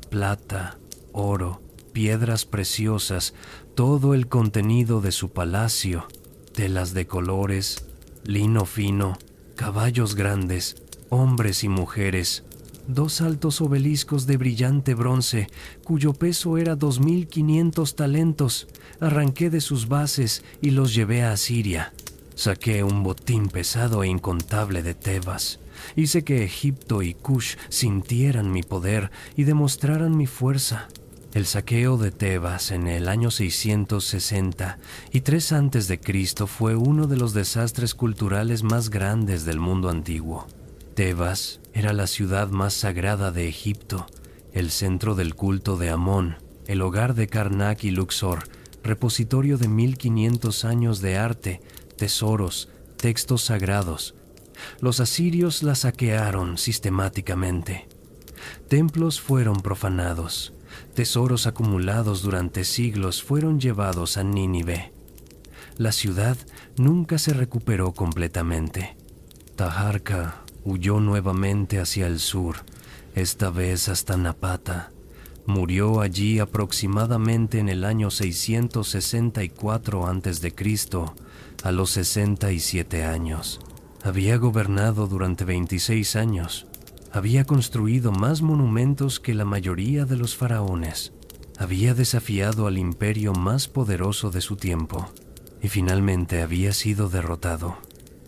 Plata, oro, piedras preciosas, todo el contenido de su palacio, telas de colores, lino fino, caballos grandes, hombres y mujeres, 2 altos obeliscos de brillante bronce, cuyo peso era 2.500 talentos. Arranqué de sus bases y los llevé a Asiria. Saqué un botín pesado e incontable de Tebas. Hice que Egipto y Kush sintieran mi poder y demostraran mi fuerza. El saqueo de Tebas en el año 660 y 3 a.C. fue uno de los desastres culturales más grandes del mundo antiguo. Tebas era la ciudad más sagrada de Egipto, el centro del culto de Amón, el hogar de Karnak y Luxor, repositorio de 1500 años de arte, tesoros, textos sagrados. Los asirios la saquearon sistemáticamente. Templos fueron profanados. Tesoros acumulados durante siglos fueron llevados a Nínive. La ciudad nunca se recuperó completamente. Taharka huyó nuevamente hacia el sur, esta vez hasta Napata. Murió allí aproximadamente en el año 664 a.C., a los 67 años. Había gobernado durante 26 años. Había construido más monumentos que la mayoría de los faraones. Había desafiado al imperio más poderoso de su tiempo y finalmente había sido derrotado.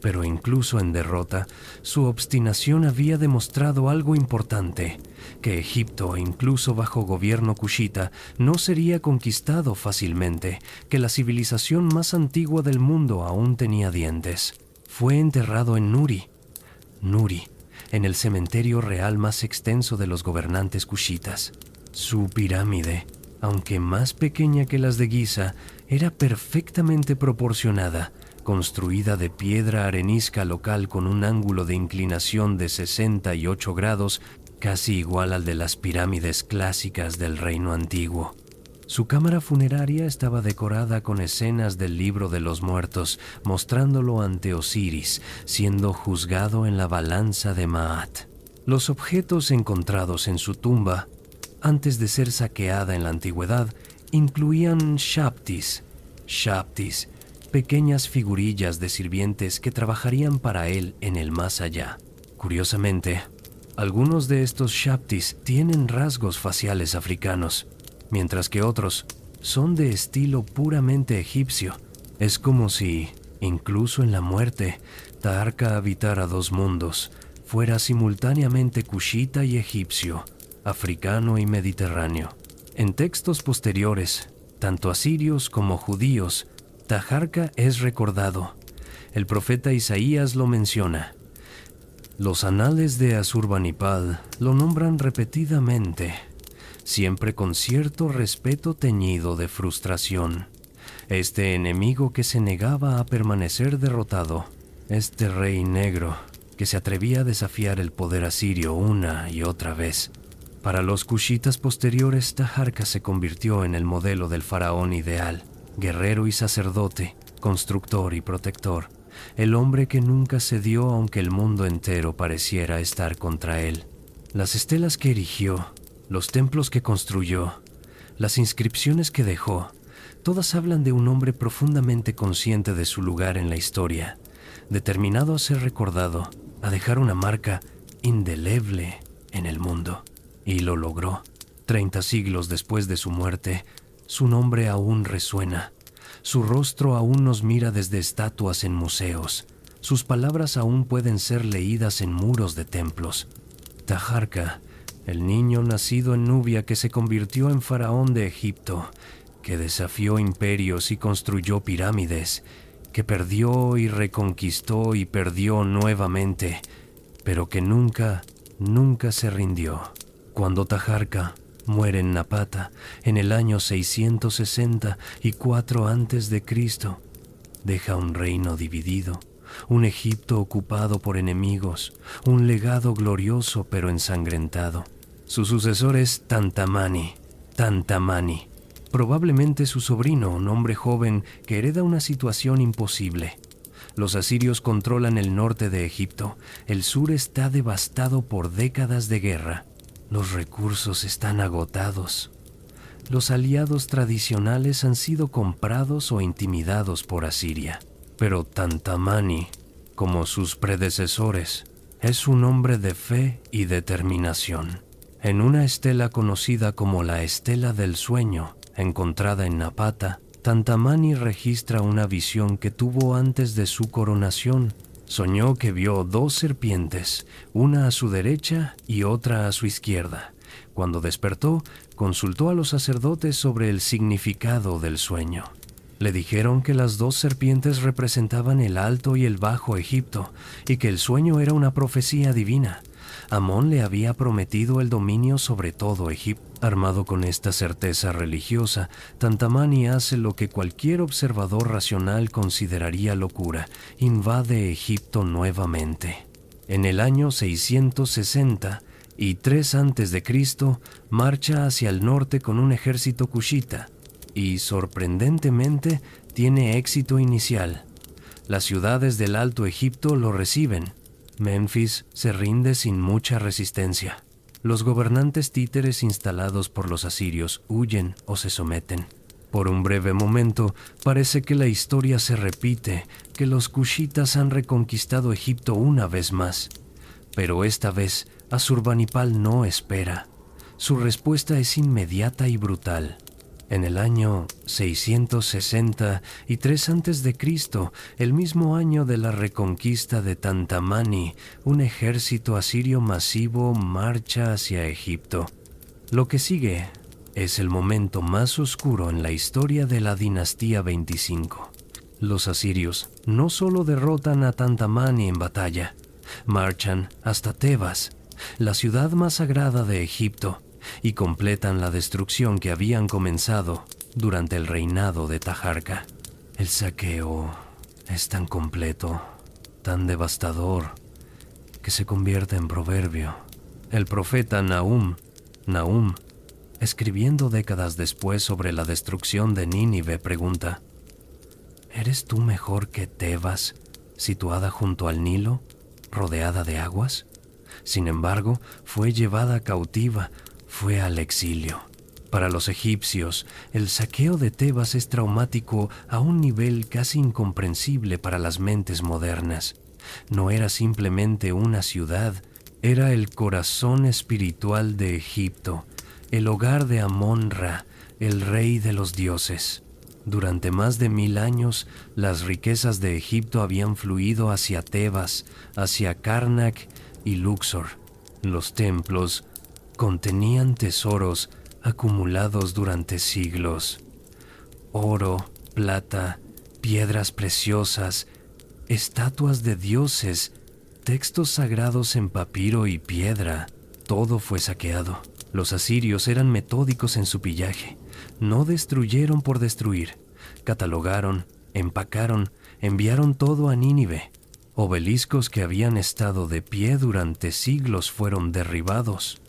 Pero incluso en derrota, su obstinación había demostrado algo importante, que Egipto, incluso bajo gobierno kushita, no sería conquistado fácilmente, que la civilización más antigua del mundo aún tenía dientes. Fue enterrado en Nuri, en el cementerio real más extenso de los gobernantes kushitas. Su pirámide, aunque más pequeña que las de Giza, era perfectamente proporcionada, construida de piedra arenisca local con un ángulo de inclinación de 68 grados, casi igual al de las pirámides clásicas del reino antiguo. Su cámara funeraria estaba decorada con escenas del libro de los muertos, mostrándolo ante Osiris, siendo juzgado en la balanza de Maat. Los objetos encontrados en su tumba, antes de ser saqueada en la antigüedad, incluían shaptis, pequeñas figurillas de sirvientes que trabajarían para él en el más allá. Curiosamente, algunos de estos shaptis tienen rasgos faciales africanos, mientras que otros son de estilo puramente egipcio. Es como si, incluso en la muerte, Taharka habitara 2 mundos, fuera simultáneamente kushita y egipcio, africano y mediterráneo. En textos posteriores, tanto asirios como judíos, Taharka es recordado. El profeta Isaías lo menciona. Los anales de Asurbanipal lo nombran repetidamente, siempre con cierto respeto teñido de frustración. Este enemigo que se negaba a permanecer derrotado, este rey negro que se atrevía a desafiar el poder asirio una y otra vez. Para los kushitas posteriores, Taharka se convirtió en el modelo del faraón ideal, guerrero y sacerdote, constructor y protector, el hombre que nunca cedió aunque el mundo entero pareciera estar contra él. Las estelas que erigió, los templos que construyó, las inscripciones que dejó, todas hablan de un hombre profundamente consciente de su lugar en la historia, determinado a ser recordado, a dejar una marca indeleble en el mundo. Y lo logró. 30 siglos después de su muerte, su nombre aún resuena. Su rostro aún nos mira desde estatuas en museos. Sus palabras aún pueden ser leídas en muros de templos. Taharka, el niño nacido en Nubia que se convirtió en faraón de Egipto, que desafió imperios y construyó pirámides, que perdió y reconquistó y perdió nuevamente, pero que nunca se rindió. Cuando Taharka muere en Napata en el año 664 a.C., deja un reino dividido, un Egipto ocupado por enemigos, un legado glorioso pero ensangrentado. Su sucesor es Tantamani, probablemente su sobrino, un hombre joven que hereda una situación imposible. Los asirios controlan el norte de Egipto, el sur está devastado por décadas de guerra. Los recursos están agotados. Los aliados tradicionales han sido comprados o intimidados por Asiria. Pero Tantamani, como sus predecesores, es un hombre de fe y determinación. En una estela conocida como la Estela del Sueño, encontrada en Napata, Tantamani registra una visión que tuvo antes de su coronación. Soñó que vio 2 serpientes, una a su derecha y otra a su izquierda. Cuando despertó, consultó a los sacerdotes sobre el significado del sueño. Le dijeron que las 2 serpientes representaban el Alto y el Bajo Egipto, y que el sueño era una profecía divina. Amón le había prometido el dominio sobre todo Egipto. Armado con esta certeza religiosa, Tantamani hace lo que cualquier observador racional consideraría locura: invade Egipto nuevamente. En el año 663 a.C., marcha hacia el norte con un ejército cushita y, sorprendentemente, tiene éxito inicial. Las ciudades del Alto Egipto lo reciben. Memphis se rinde sin mucha resistencia. Los gobernantes títeres instalados por los asirios huyen o se someten. Por un breve momento, parece que la historia se repite, que los cushitas han reconquistado Egipto una vez más. Pero esta vez, Asurbanipal no espera. Su respuesta es inmediata y brutal. En el año 663 a.C., el mismo año de la reconquista de Tantamani, un ejército asirio masivo marcha hacia Egipto. Lo que sigue es el momento más oscuro en la historia de la dinastía 25. Los asirios no solo derrotan a Tantamani en batalla, marchan hasta Tebas, la ciudad más sagrada de Egipto, y completan la destrucción que habían comenzado durante el reinado de Taharka. El saqueo es tan completo, tan devastador, que se convierte en proverbio. El profeta Nahum, escribiendo décadas después sobre la destrucción de Nínive, pregunta: ¿eres tú mejor que Tebas, situada junto al Nilo, rodeada de aguas? Sin embargo, fue llevada cautiva, fue al exilio. Para los egipcios, el saqueo de Tebas es traumático a un nivel casi incomprensible para las mentes modernas. No era simplemente una ciudad, era el corazón espiritual de Egipto, el hogar de Amón-Ra, el rey de los dioses. Durante más de 1000 años, las riquezas de Egipto habían fluido hacia Tebas, hacia Karnak y Luxor. Los templos contenían tesoros acumulados durante siglos: oro, plata, piedras preciosas, estatuas de dioses, textos sagrados en papiro y piedra. Todo fue saqueado. Los asirios eran metódicos en su pillaje. No destruyeron por destruir. Catalogaron, empacaron, enviaron todo a Nínive. Obeliscos que habían estado de pie durante siglos fueron derribados.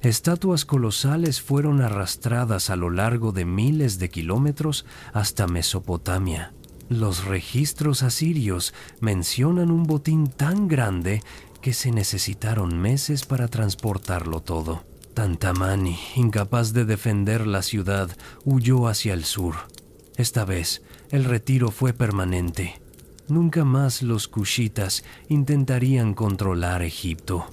Estatuas colosales fueron arrastradas a lo largo de miles de kilómetros hasta Mesopotamia. Los registros asirios mencionan un botín tan grande que se necesitaron meses para transportarlo todo. Tantamani, incapaz de defender la ciudad, huyó hacia el sur. Esta vez, el retiro fue permanente. Nunca más los cushitas intentarían controlar Egipto.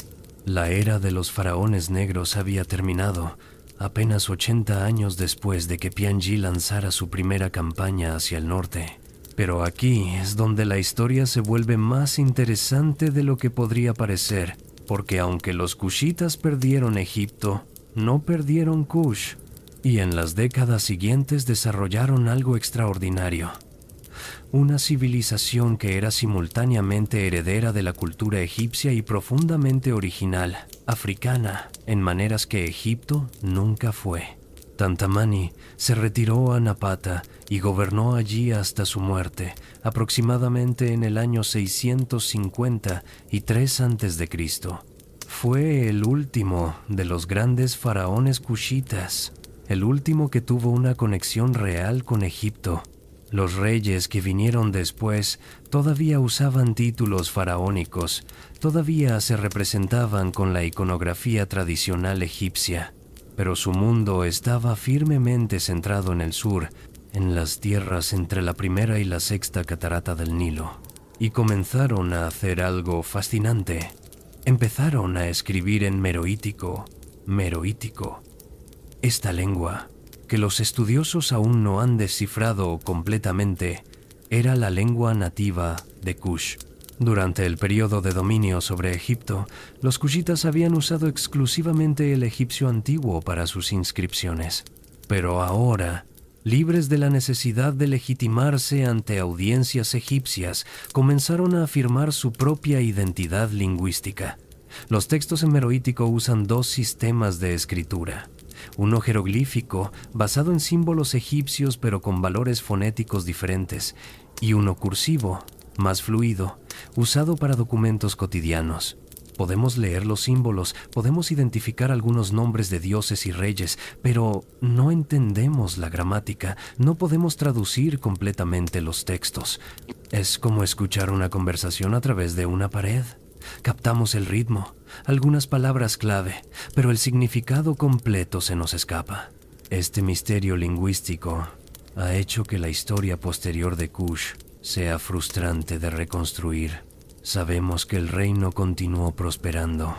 La era de los faraones negros había terminado, apenas 80 años después de que Pianji lanzara su primera campaña hacia el norte. Pero aquí es donde la historia se vuelve más interesante de lo que podría parecer, porque aunque los cushitas perdieron Egipto, no perdieron Kush, y en las décadas siguientes desarrollaron algo extraordinario. una civilización que era simultáneamente heredera de la cultura egipcia y profundamente original, africana, en maneras que Egipto nunca fue. Tantamani se retiró a Napata y gobernó allí hasta su muerte, aproximadamente en el año 653 a.C. Fue el último de los grandes faraones cushitas, el último que tuvo una conexión real con Egipto. Los reyes que vinieron después todavía usaban títulos faraónicos, todavía se representaban con la iconografía tradicional egipcia, pero su mundo estaba firmemente centrado en el sur, en las tierras entre la primera y la sexta catarata del Nilo, y comenzaron a hacer algo fascinante. Empezaron a escribir en meroítico. Esta lengua, que los estudiosos aún no han descifrado completamente, era la lengua nativa de Kush. Durante el periodo de dominio sobre Egipto, los cushitas habían usado exclusivamente el egipcio antiguo para sus inscripciones. Pero ahora, libres de la necesidad de legitimarse ante audiencias egipcias, comenzaron a afirmar su propia identidad lingüística. Los textos en meroítico usan dos sistemas de escritura. Uno jeroglífico, basado en símbolos egipcios pero con valores fonéticos diferentes, y uno cursivo, más fluido, usado para documentos cotidianos. Podemos leer los símbolos, podemos identificar algunos nombres de dioses y reyes, pero no entendemos la gramática, no podemos traducir completamente los textos. Es como escuchar una conversación a través de una pared. Captamos el ritmo, algunas palabras clave, pero el significado completo se nos escapa. Este misterio lingüístico ha hecho que la historia posterior de Kush sea frustrante de reconstruir. Sabemos que el reino continuó prosperando.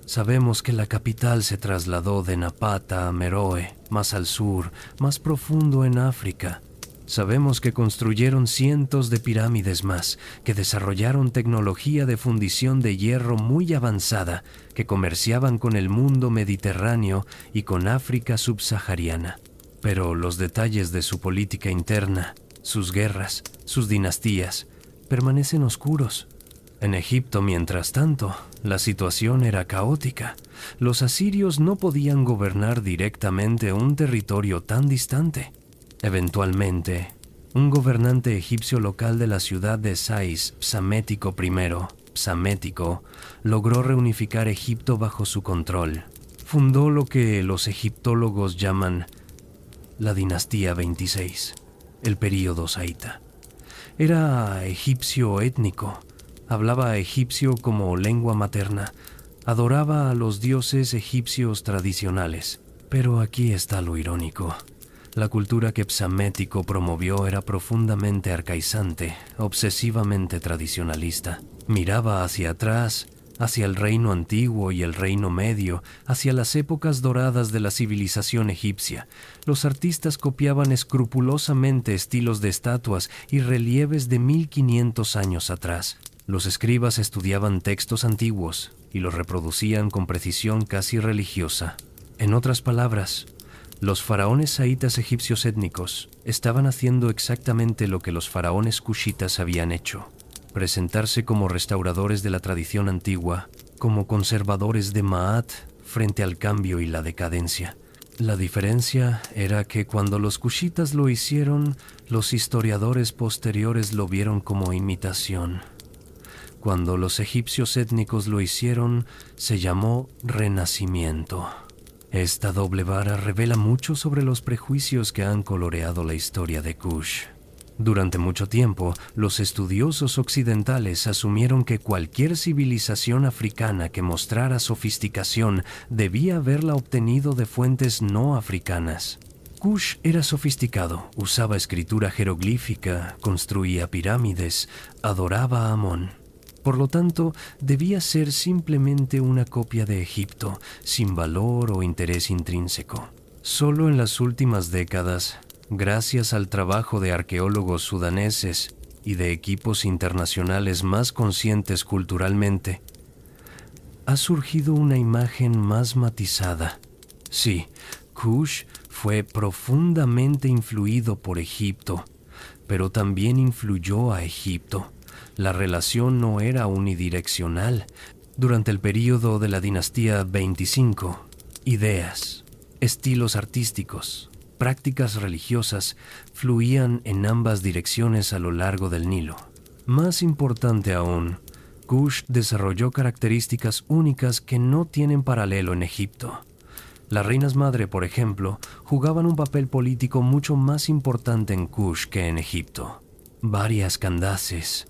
Sabemos que la capital se trasladó de Napata a Meroe, más al sur, más profundo en África. Sabemos que construyeron cientos de pirámides más, que desarrollaron tecnología de fundición de hierro muy avanzada, que comerciaban con el mundo mediterráneo y con África subsahariana. Pero los detalles de su política interna, sus guerras, sus dinastías, permanecen oscuros. En Egipto, mientras tanto, la situación era caótica. Los asirios no podían gobernar directamente un territorio tan distante. Eventualmente, un gobernante egipcio local de la ciudad de Sais, Psamético I, logró reunificar Egipto bajo su control. Fundó lo que los egiptólogos llaman la dinastía 26, el período saíta. Era egipcio étnico, hablaba egipcio como lengua materna, adoraba a los dioses egipcios tradicionales. Pero aquí está lo irónico. La cultura que Psamético promovió era profundamente arcaizante, obsesivamente tradicionalista. Miraba hacia atrás, hacia el reino antiguo y el reino medio, hacia las épocas doradas de la civilización egipcia. Los artistas copiaban escrupulosamente estilos de estatuas y relieves de 1500 años atrás. Los escribas estudiaban textos antiguos y los reproducían con precisión casi religiosa. En otras palabras, los faraones saítas egipcios étnicos estaban haciendo exactamente lo que los faraones cushitas habían hecho: presentarse como restauradores de la tradición antigua, como conservadores de Maat frente al cambio y la decadencia. La diferencia era que cuando los cushitas lo hicieron, los historiadores posteriores lo vieron como imitación. Cuando los egipcios étnicos lo hicieron, se llamó renacimiento. Esta doble vara revela mucho sobre los prejuicios que han coloreado la historia de Kush. Durante mucho tiempo, los estudiosos occidentales asumieron que cualquier civilización africana que mostrara sofisticación debía haberla obtenido de fuentes no africanas. Kush era sofisticado, usaba escritura jeroglífica, construía pirámides, adoraba a Amón. Por lo tanto, debía ser simplemente una copia de Egipto, sin valor o interés intrínseco. Solo en las últimas décadas, gracias al trabajo de arqueólogos sudaneses y de equipos internacionales más conscientes culturalmente, ha surgido una imagen más matizada. Sí, Kush fue profundamente influido por Egipto, pero también influyó a Egipto. La relación no era unidireccional. Durante el período de la dinastía 25, ideas, estilos artísticos, prácticas religiosas fluían en ambas direcciones a lo largo del Nilo. Más importante aún, Kush desarrolló características únicas que no tienen paralelo en Egipto. Las reinas madre, por ejemplo, jugaban un papel político mucho más importante en Kush que en Egipto. Varias Candaces,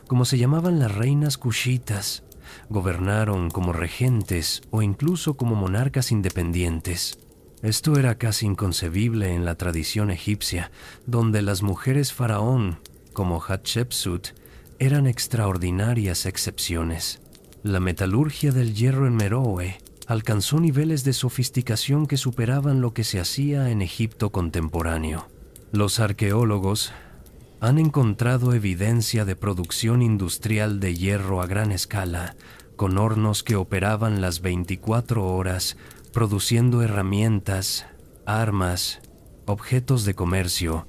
como se llamaban las reinas kushitas, gobernaron como regentes o incluso como monarcas independientes. Esto era casi inconcebible en la tradición egipcia, donde las mujeres faraón, como Hatshepsut, eran extraordinarias excepciones. La metalurgia del hierro en Meroe alcanzó niveles de sofisticación que superaban lo que se hacía en Egipto contemporáneo. Los arqueólogos han encontrado evidencia de producción industrial de hierro a gran escala, con hornos que operaban las 24 horas, produciendo herramientas, armas, objetos de comercio.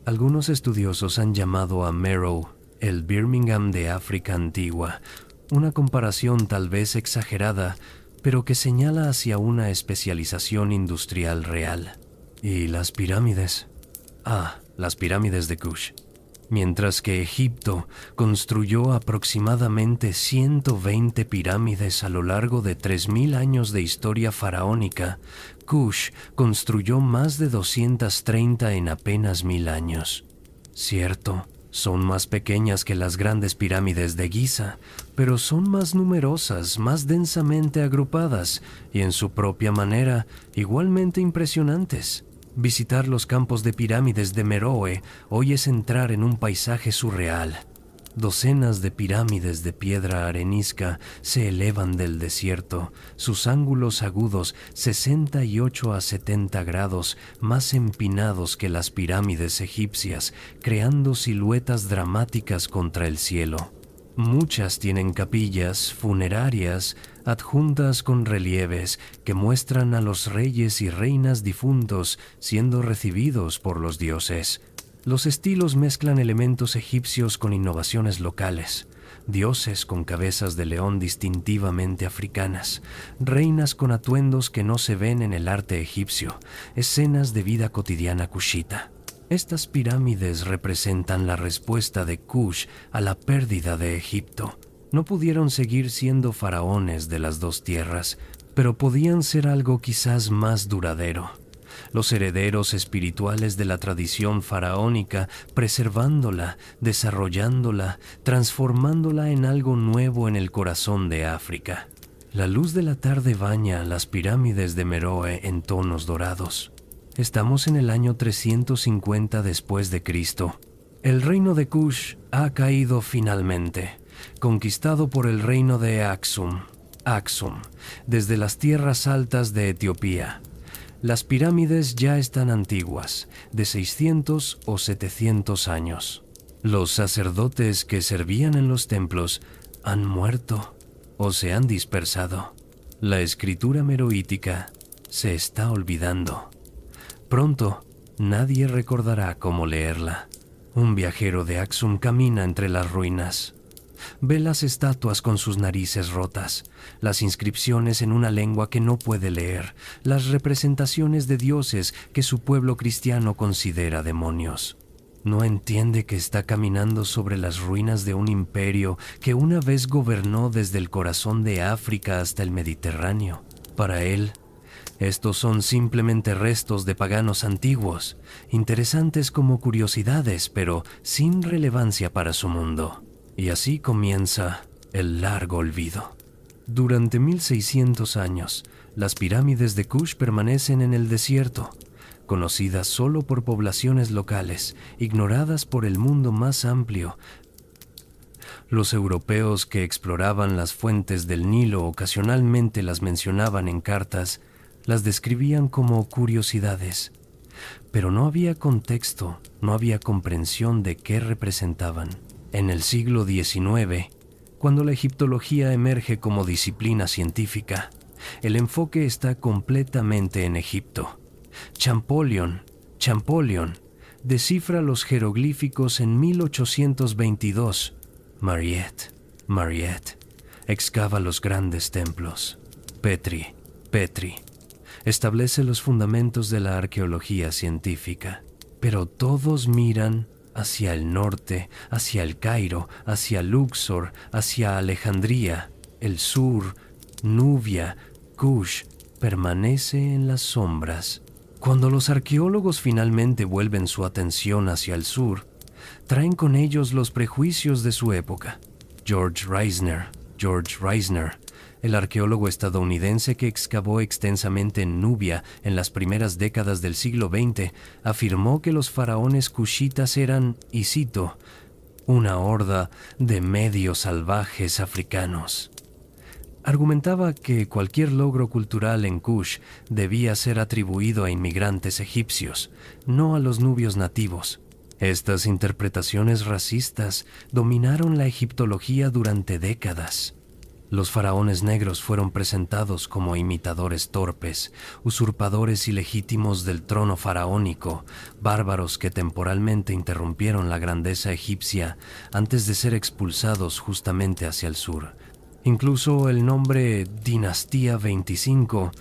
Algunos estudiosos han llamado a Meroe el Birmingham de África antigua, una comparación tal vez exagerada, pero que señala hacia una especialización industrial real. ¿Y las pirámides? Las pirámides de Kush. Mientras que Egipto construyó aproximadamente 120 pirámides a lo largo de 3.000 años de historia faraónica, Kush construyó más de 230 en apenas 1.000 años. Cierto, son más pequeñas que las grandes pirámides de Giza, pero son más numerosas, más densamente agrupadas y en su propia manera igualmente impresionantes. Visitar los campos de pirámides de Meroe hoy es entrar en un paisaje surreal. Docenas de pirámides de piedra arenisca se elevan del desierto, sus ángulos agudos 68 a 70 grados más empinados que las pirámides egipcias, creando siluetas dramáticas contra el cielo. Muchas tienen capillas funerarias adjuntas con relieves que muestran a los reyes y reinas difuntos siendo recibidos por los dioses. Los estilos mezclan elementos egipcios con innovaciones locales, dioses con cabezas de león distintivamente africanas, reinas con atuendos que no se ven en el arte egipcio, escenas de vida cotidiana kushita. Estas pirámides representan la respuesta de Kush a la pérdida de Egipto. No pudieron seguir siendo faraones de las dos tierras, pero podían ser algo quizás más duradero. Los herederos espirituales de la tradición faraónica, preservándola, desarrollándola, transformándola en algo nuevo en el corazón de África. La luz de la tarde baña las pirámides de Meroe en tonos dorados. Estamos en el año 350 después de Cristo. El reino de Kush ha caído finalmente, conquistado por el reino de Aksum, desde las tierras altas de Etiopía. Las pirámides ya están antiguas, de 600 o 700 años. Los sacerdotes que servían en los templos han muerto o se han dispersado. La escritura meroítica se está olvidando. Pronto, nadie recordará cómo leerla. Un viajero de Aksum camina entre las ruinas. Ve las estatuas con sus narices rotas, las inscripciones en una lengua que no puede leer, las representaciones de dioses que su pueblo cristiano considera demonios. No entiende que está caminando sobre las ruinas de un imperio que una vez gobernó desde el corazón de África hasta el Mediterráneo. Para él, estos son simplemente restos de paganos antiguos, interesantes como curiosidades, pero sin relevancia para su mundo. Y así comienza el largo olvido. Durante 1600 años, las pirámides de Kush permanecen en el desierto, conocidas solo por poblaciones locales, ignoradas por el mundo más amplio. Los europeos que exploraban las fuentes del Nilo ocasionalmente las mencionaban en cartas, las describían como curiosidades, pero no había contexto, no había comprensión de qué representaban. En el siglo XIX, cuando la egiptología emerge como disciplina científica, el enfoque está completamente en Egipto. Champollion descifra los jeroglíficos en 1822. Mariette, excava los grandes templos. Petrie, establece los fundamentos de la arqueología científica. Pero todos miran hacia el norte, hacia el Cairo, hacia Luxor, hacia Alejandría. El sur, Nubia, Kush, permanece en las sombras. Cuando los arqueólogos finalmente vuelven su atención hacia el sur, traen con ellos los prejuicios de su época. George Reisner, el arqueólogo estadounidense que excavó extensamente en Nubia en las primeras décadas del siglo XX, afirmó que los faraones cushitas eran, y cito, una horda de medios salvajes africanos. Argumentaba que cualquier logro cultural en Kush debía ser atribuido a inmigrantes egipcios, no a los nubios nativos. Estas interpretaciones racistas dominaron la egiptología durante décadas. Los faraones negros fueron presentados como imitadores torpes, usurpadores ilegítimos del trono faraónico, bárbaros que temporalmente interrumpieron la grandeza egipcia antes de ser expulsados justamente hacia el sur. Incluso el nombre Dinastía 25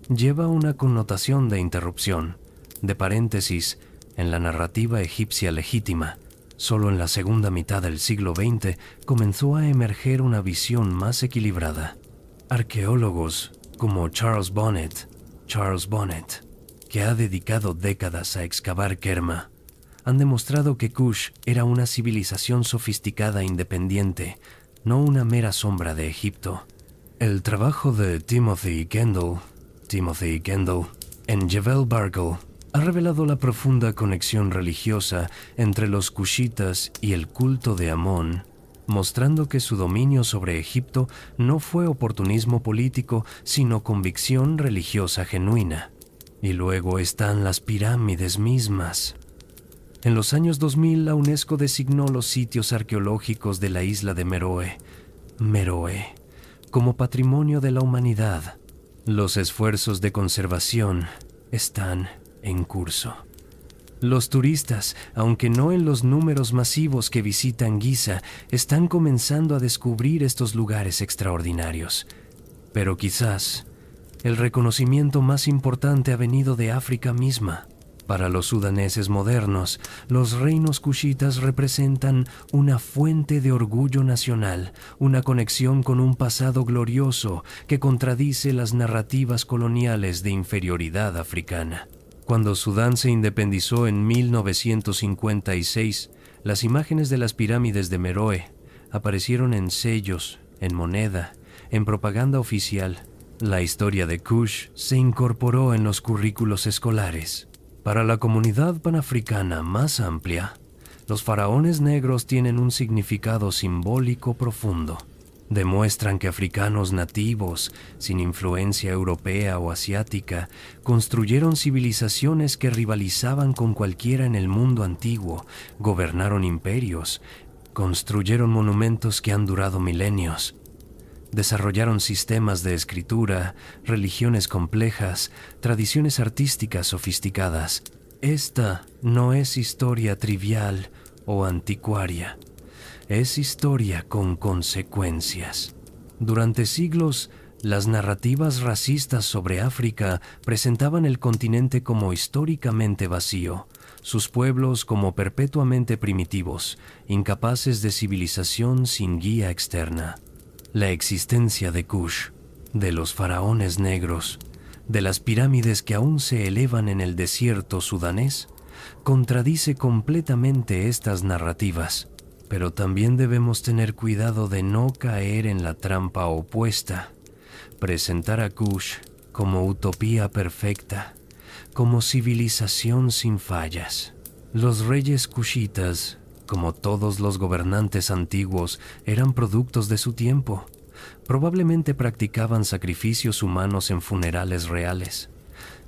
lleva una connotación de interrupción, de paréntesis, en la narrativa egipcia legítima. Solo en la segunda mitad del siglo XX comenzó a emerger una visión más equilibrada. Arqueólogos como Charles Bonnet, que ha dedicado décadas a excavar Kerma, han demostrado que Kush era una civilización sofisticada e independiente, no una mera sombra de Egipto. El trabajo de Timothy Kendall en Jebel Barkal ha revelado la profunda conexión religiosa entre los cushitas y el culto de Amón, mostrando que su dominio sobre Egipto no fue oportunismo político, sino convicción religiosa genuina. Y luego están las pirámides mismas. En los años 2000, la UNESCO designó los sitios arqueológicos de la isla de Meroe, como Patrimonio de la Humanidad. Los esfuerzos de conservación están en curso. Los turistas, aunque no en los números masivos que visitan Giza, están comenzando a descubrir estos lugares extraordinarios. Pero quizás el reconocimiento más importante ha venido de África misma. Para los sudaneses modernos, los reinos cushitas representan una fuente de orgullo nacional, una conexión con un pasado glorioso que contradice las narrativas coloniales de inferioridad africana. Cuando Sudán se independizó en 1956, las imágenes de las pirámides de Meroe aparecieron en sellos, en moneda, en propaganda oficial. La historia de Kush se incorporó en los currículos escolares. Para la comunidad panafricana más amplia, los faraones negros tienen un significado simbólico profundo. Demuestran que africanos nativos, sin influencia europea o asiática, construyeron civilizaciones que rivalizaban con cualquiera en el mundo antiguo, gobernaron imperios, construyeron monumentos que han durado milenios. Desarrollaron sistemas de escritura, religiones complejas, tradiciones artísticas sofisticadas. Esta no es historia trivial o anticuaria. Es historia con consecuencias. Durante siglos, las narrativas racistas sobre África presentaban el continente como históricamente vacío, sus pueblos como perpetuamente primitivos, incapaces de civilización sin guía externa. La existencia de Kush, de los faraones negros, de las pirámides que aún se elevan en el desierto sudanés, contradice completamente estas narrativas. Pero también debemos tener cuidado de no caer en la trampa opuesta, presentar a Kush como utopía perfecta, como civilización sin fallas. Los reyes cushitas, como todos los gobernantes antiguos, eran productos de su tiempo. Probablemente practicaban sacrificios humanos en funerales reales.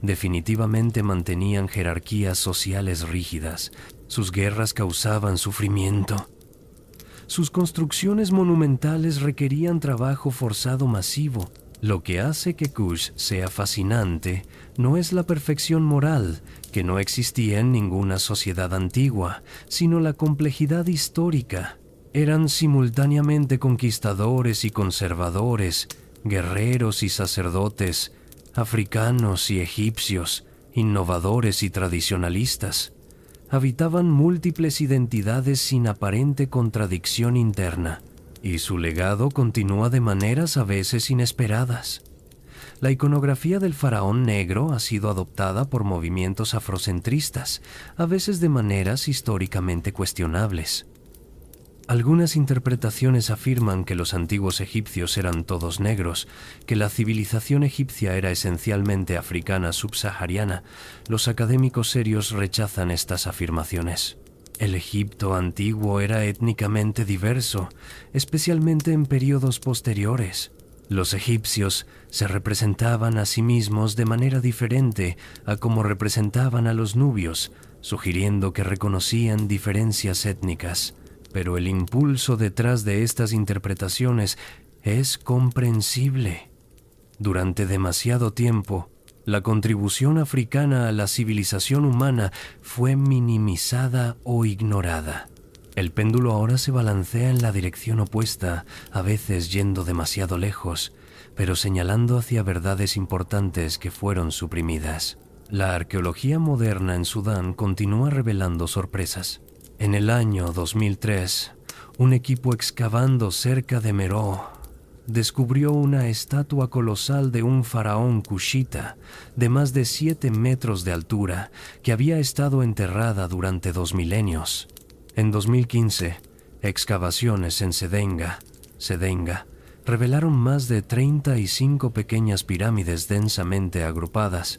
Definitivamente mantenían jerarquías sociales rígidas. Sus guerras causaban sufrimiento. Sus construcciones monumentales requerían trabajo forzado masivo. Lo que hace que Kush sea fascinante no es la perfección moral, que no existía en ninguna sociedad antigua, sino la complejidad histórica. Eran simultáneamente conquistadores y conservadores, guerreros y sacerdotes, africanos y egipcios, innovadores y tradicionalistas. Habitaban múltiples identidades sin aparente contradicción interna, y su legado continúa de maneras a veces inesperadas. La iconografía del faraón negro ha sido adoptada por movimientos afrocentristas, a veces de maneras históricamente cuestionables. Algunas interpretaciones afirman que los antiguos egipcios eran todos negros, que la civilización egipcia era esencialmente africana subsahariana. Los académicos serios rechazan estas afirmaciones. El Egipto antiguo era étnicamente diverso, especialmente en periodos posteriores. Los egipcios se representaban a sí mismos de manera diferente a como representaban a los nubios, sugiriendo que reconocían diferencias étnicas. Pero el impulso detrás de estas interpretaciones es comprensible. Durante demasiado tiempo, la contribución africana a la civilización humana fue minimizada o ignorada. El péndulo ahora se balancea en la dirección opuesta, a veces yendo demasiado lejos, pero señalando hacia verdades importantes que fueron suprimidas. La arqueología moderna en Sudán continúa revelando sorpresas. En el año 2003, un equipo excavando cerca de Meró descubrió una estatua colosal de un faraón cushita de más de 7 metros de altura que había estado enterrada durante 2 milenios. En 2015, excavaciones en Sedenga, revelaron más de 35 pequeñas pirámides densamente agrupadas,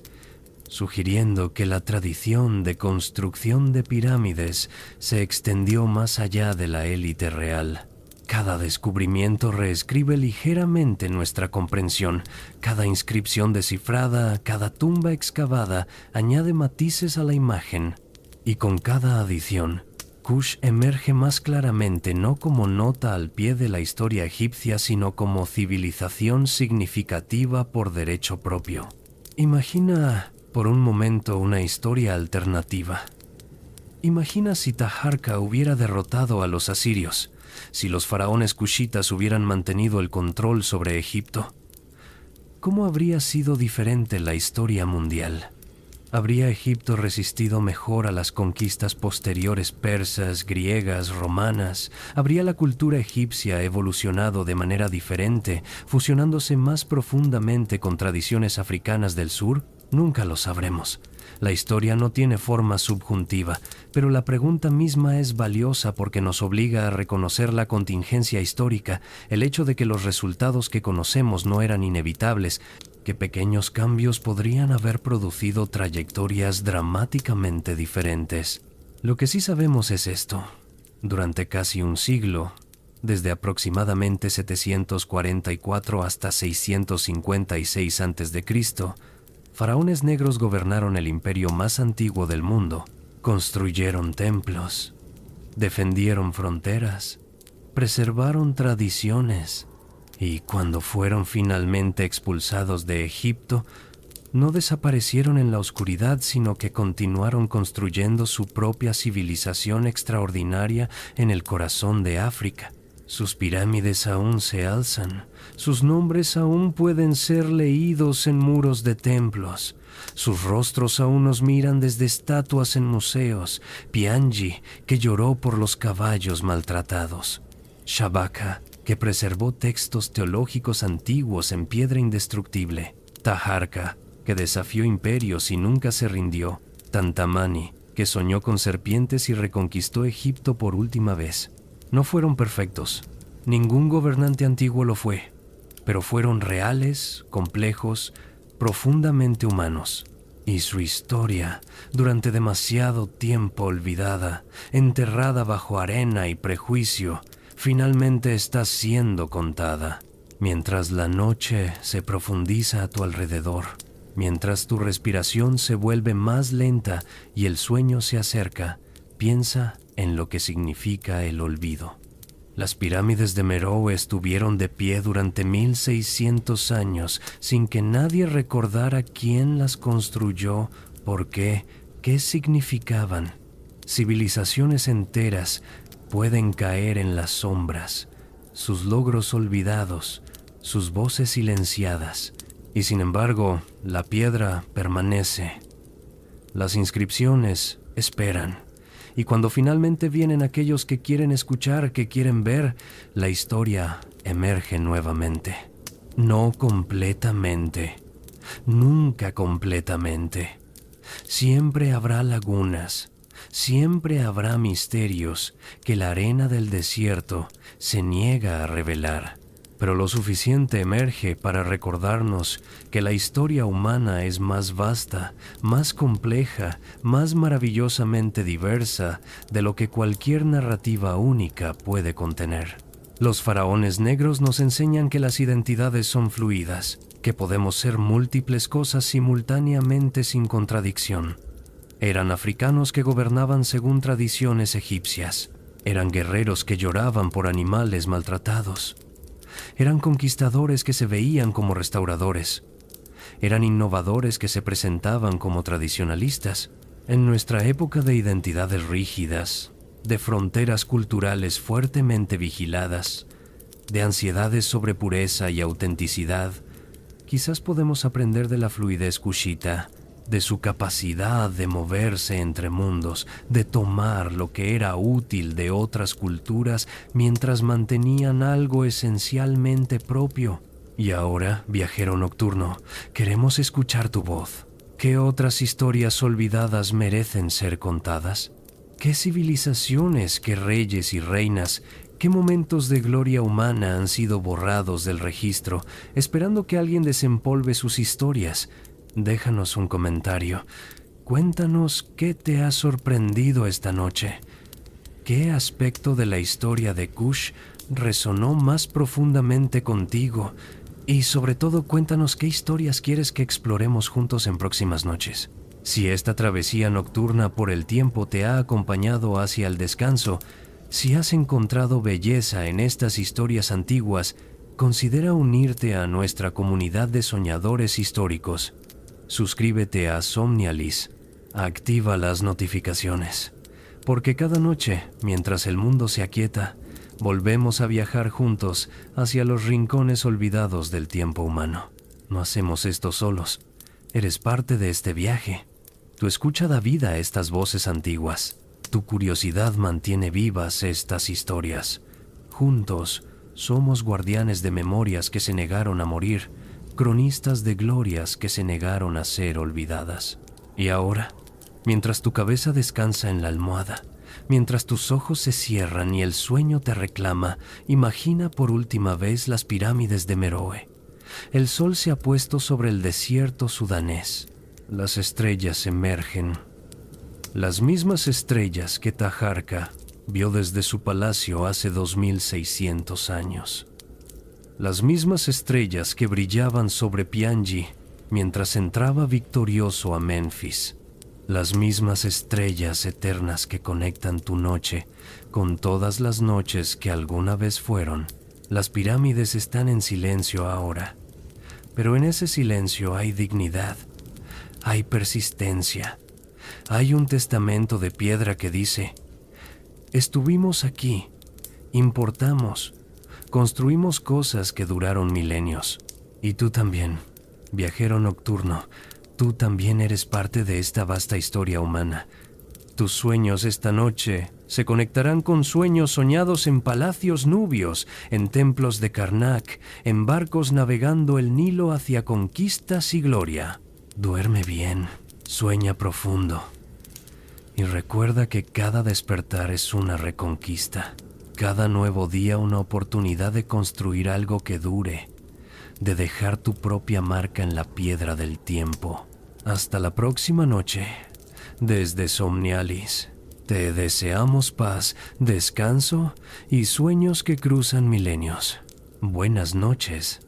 sugiriendo que la tradición de construcción de pirámides se extendió más allá de la élite real. Cada descubrimiento reescribe ligeramente nuestra comprensión. Cada inscripción descifrada, cada tumba excavada añade matices a la imagen. Y con cada adición, Kush emerge más claramente no como nota al pie de la historia egipcia, sino como civilización significativa por derecho propio. Imagina por un momento una historia alternativa. Imagina si Taharka hubiera derrotado a los asirios, si los faraones cushitas hubieran mantenido el control sobre Egipto. ¿Cómo habría sido diferente la historia mundial? ¿Habría Egipto resistido mejor a las conquistas posteriores persas, griegas, romanas? ¿Habría la cultura egipcia evolucionado de manera diferente, fusionándose más profundamente con tradiciones africanas del sur? Nunca lo sabremos. La historia no tiene forma subjuntiva, pero la pregunta misma es valiosa porque nos obliga a reconocer la contingencia histórica, el hecho de que los resultados que conocemos no eran inevitables, que pequeños cambios podrían haber producido trayectorias dramáticamente diferentes. Lo que sí sabemos es esto. Durante casi un siglo, desde aproximadamente 744 hasta 656 a.C., faraones negros gobernaron el imperio más antiguo del mundo, construyeron templos, defendieron fronteras, preservaron tradiciones, y cuando fueron finalmente expulsados de Egipto, no desaparecieron en la oscuridad, sino que continuaron construyendo su propia civilización extraordinaria en el corazón de África. Sus pirámides aún se alzan, sus nombres aún pueden ser leídos en muros de templos, sus rostros aún nos miran desde estatuas en museos, Piangi, que lloró por los caballos maltratados, Shabaka, que preservó textos teológicos antiguos en piedra indestructible, Taharka, que desafió imperios y nunca se rindió, Tantamani, que soñó con serpientes y reconquistó Egipto por última vez. No fueron perfectos, ningún gobernante antiguo lo fue, pero fueron reales, complejos, profundamente humanos. Y su historia, durante demasiado tiempo olvidada, enterrada bajo arena y prejuicio, finalmente está siendo contada. Mientras la noche se profundiza a tu alrededor, mientras tu respiración se vuelve más lenta y el sueño se acerca, piensa en lo que significa el olvido. Las pirámides de Meroe estuvieron de pie durante 1600 años sin que nadie recordara quién las construyó, por qué significaban. Civilizaciones enteras pueden caer en las sombras, sus logros olvidados, sus voces silenciadas, y sin embargo, la piedra permanece. Las inscripciones esperan. Y cuando finalmente vienen aquellos que quieren escuchar, que quieren ver, la historia emerge nuevamente. No completamente, nunca completamente. Siempre habrá lagunas, siempre habrá misterios que la arena del desierto se niega a revelar. Pero lo suficiente emerge para recordarnos que la historia humana es más vasta, más compleja, más maravillosamente diversa de lo que cualquier narrativa única puede contener. Los faraones negros nos enseñan que las identidades son fluidas, que podemos ser múltiples cosas simultáneamente sin contradicción. Eran africanos que gobernaban según tradiciones egipcias. Eran guerreros que lloraban por animales maltratados. Eran conquistadores que se veían como restauradores. Eran innovadores que se presentaban como tradicionalistas. En nuestra época de identidades rígidas, de fronteras culturales fuertemente vigiladas, de ansiedades sobre pureza y autenticidad, quizás podemos aprender de la fluidez kushita, de su capacidad de moverse entre mundos, de tomar lo que era útil de otras culturas mientras mantenían algo esencialmente propio. Y ahora, viajero nocturno, queremos escuchar tu voz. ¿Qué otras historias olvidadas merecen ser contadas? ¿Qué civilizaciones, qué reyes y reinas, qué momentos de gloria humana han sido borrados del registro, esperando que alguien desempolve sus historias? Déjanos un comentario. Cuéntanos qué te ha sorprendido esta noche. ¿Qué aspecto de la historia de Kush resonó más profundamente contigo? Y sobre todo, cuéntanos qué historias quieres que exploremos juntos en próximas noches. Si esta travesía nocturna por el tiempo te ha acompañado hacia el descanso, si has encontrado belleza en estas historias antiguas, considera unirte a nuestra comunidad de soñadores históricos. Suscríbete a Somnialis, activa las notificaciones, porque cada noche, mientras el mundo se aquieta, volvemos a viajar juntos hacia los rincones olvidados del tiempo humano. No hacemos esto solos, eres parte de este viaje. Tu escucha da vida a estas voces antiguas, tu curiosidad mantiene vivas estas historias. Juntos, somos guardianes de memorias que se negaron a morir, cronistas de glorias que se negaron a ser olvidadas. Y ahora, mientras tu cabeza descansa en la almohada, mientras tus ojos se cierran y el sueño te reclama, imagina por última vez las pirámides de Meroe. El sol se ha puesto sobre el desierto sudanés. Las estrellas emergen. Las mismas estrellas que Taharka vio desde su palacio hace 2600 años. Las mismas estrellas que brillaban sobre Piangi mientras entraba victorioso a Memphis. Las mismas estrellas eternas que conectan tu noche con todas las noches que alguna vez fueron. Las pirámides están en silencio ahora, pero en ese silencio hay dignidad, hay persistencia, hay un testamento de piedra que dice: estuvimos aquí, importamos, construimos cosas que duraron milenios. Y tú también, viajero nocturno, tú también eres parte de esta vasta historia humana. Tus sueños esta noche se conectarán con sueños soñados en palacios nubios, en templos de Karnak, en barcos navegando el Nilo hacia conquistas y gloria. Duerme bien, sueña profundo. Y recuerda que cada despertar es una reconquista. Cada nuevo día una oportunidad de construir algo que dure, de dejar tu propia marca en la piedra del tiempo. Hasta la próxima noche, desde Somnialis, te deseamos paz, descanso y sueños que cruzan milenios. Buenas noches.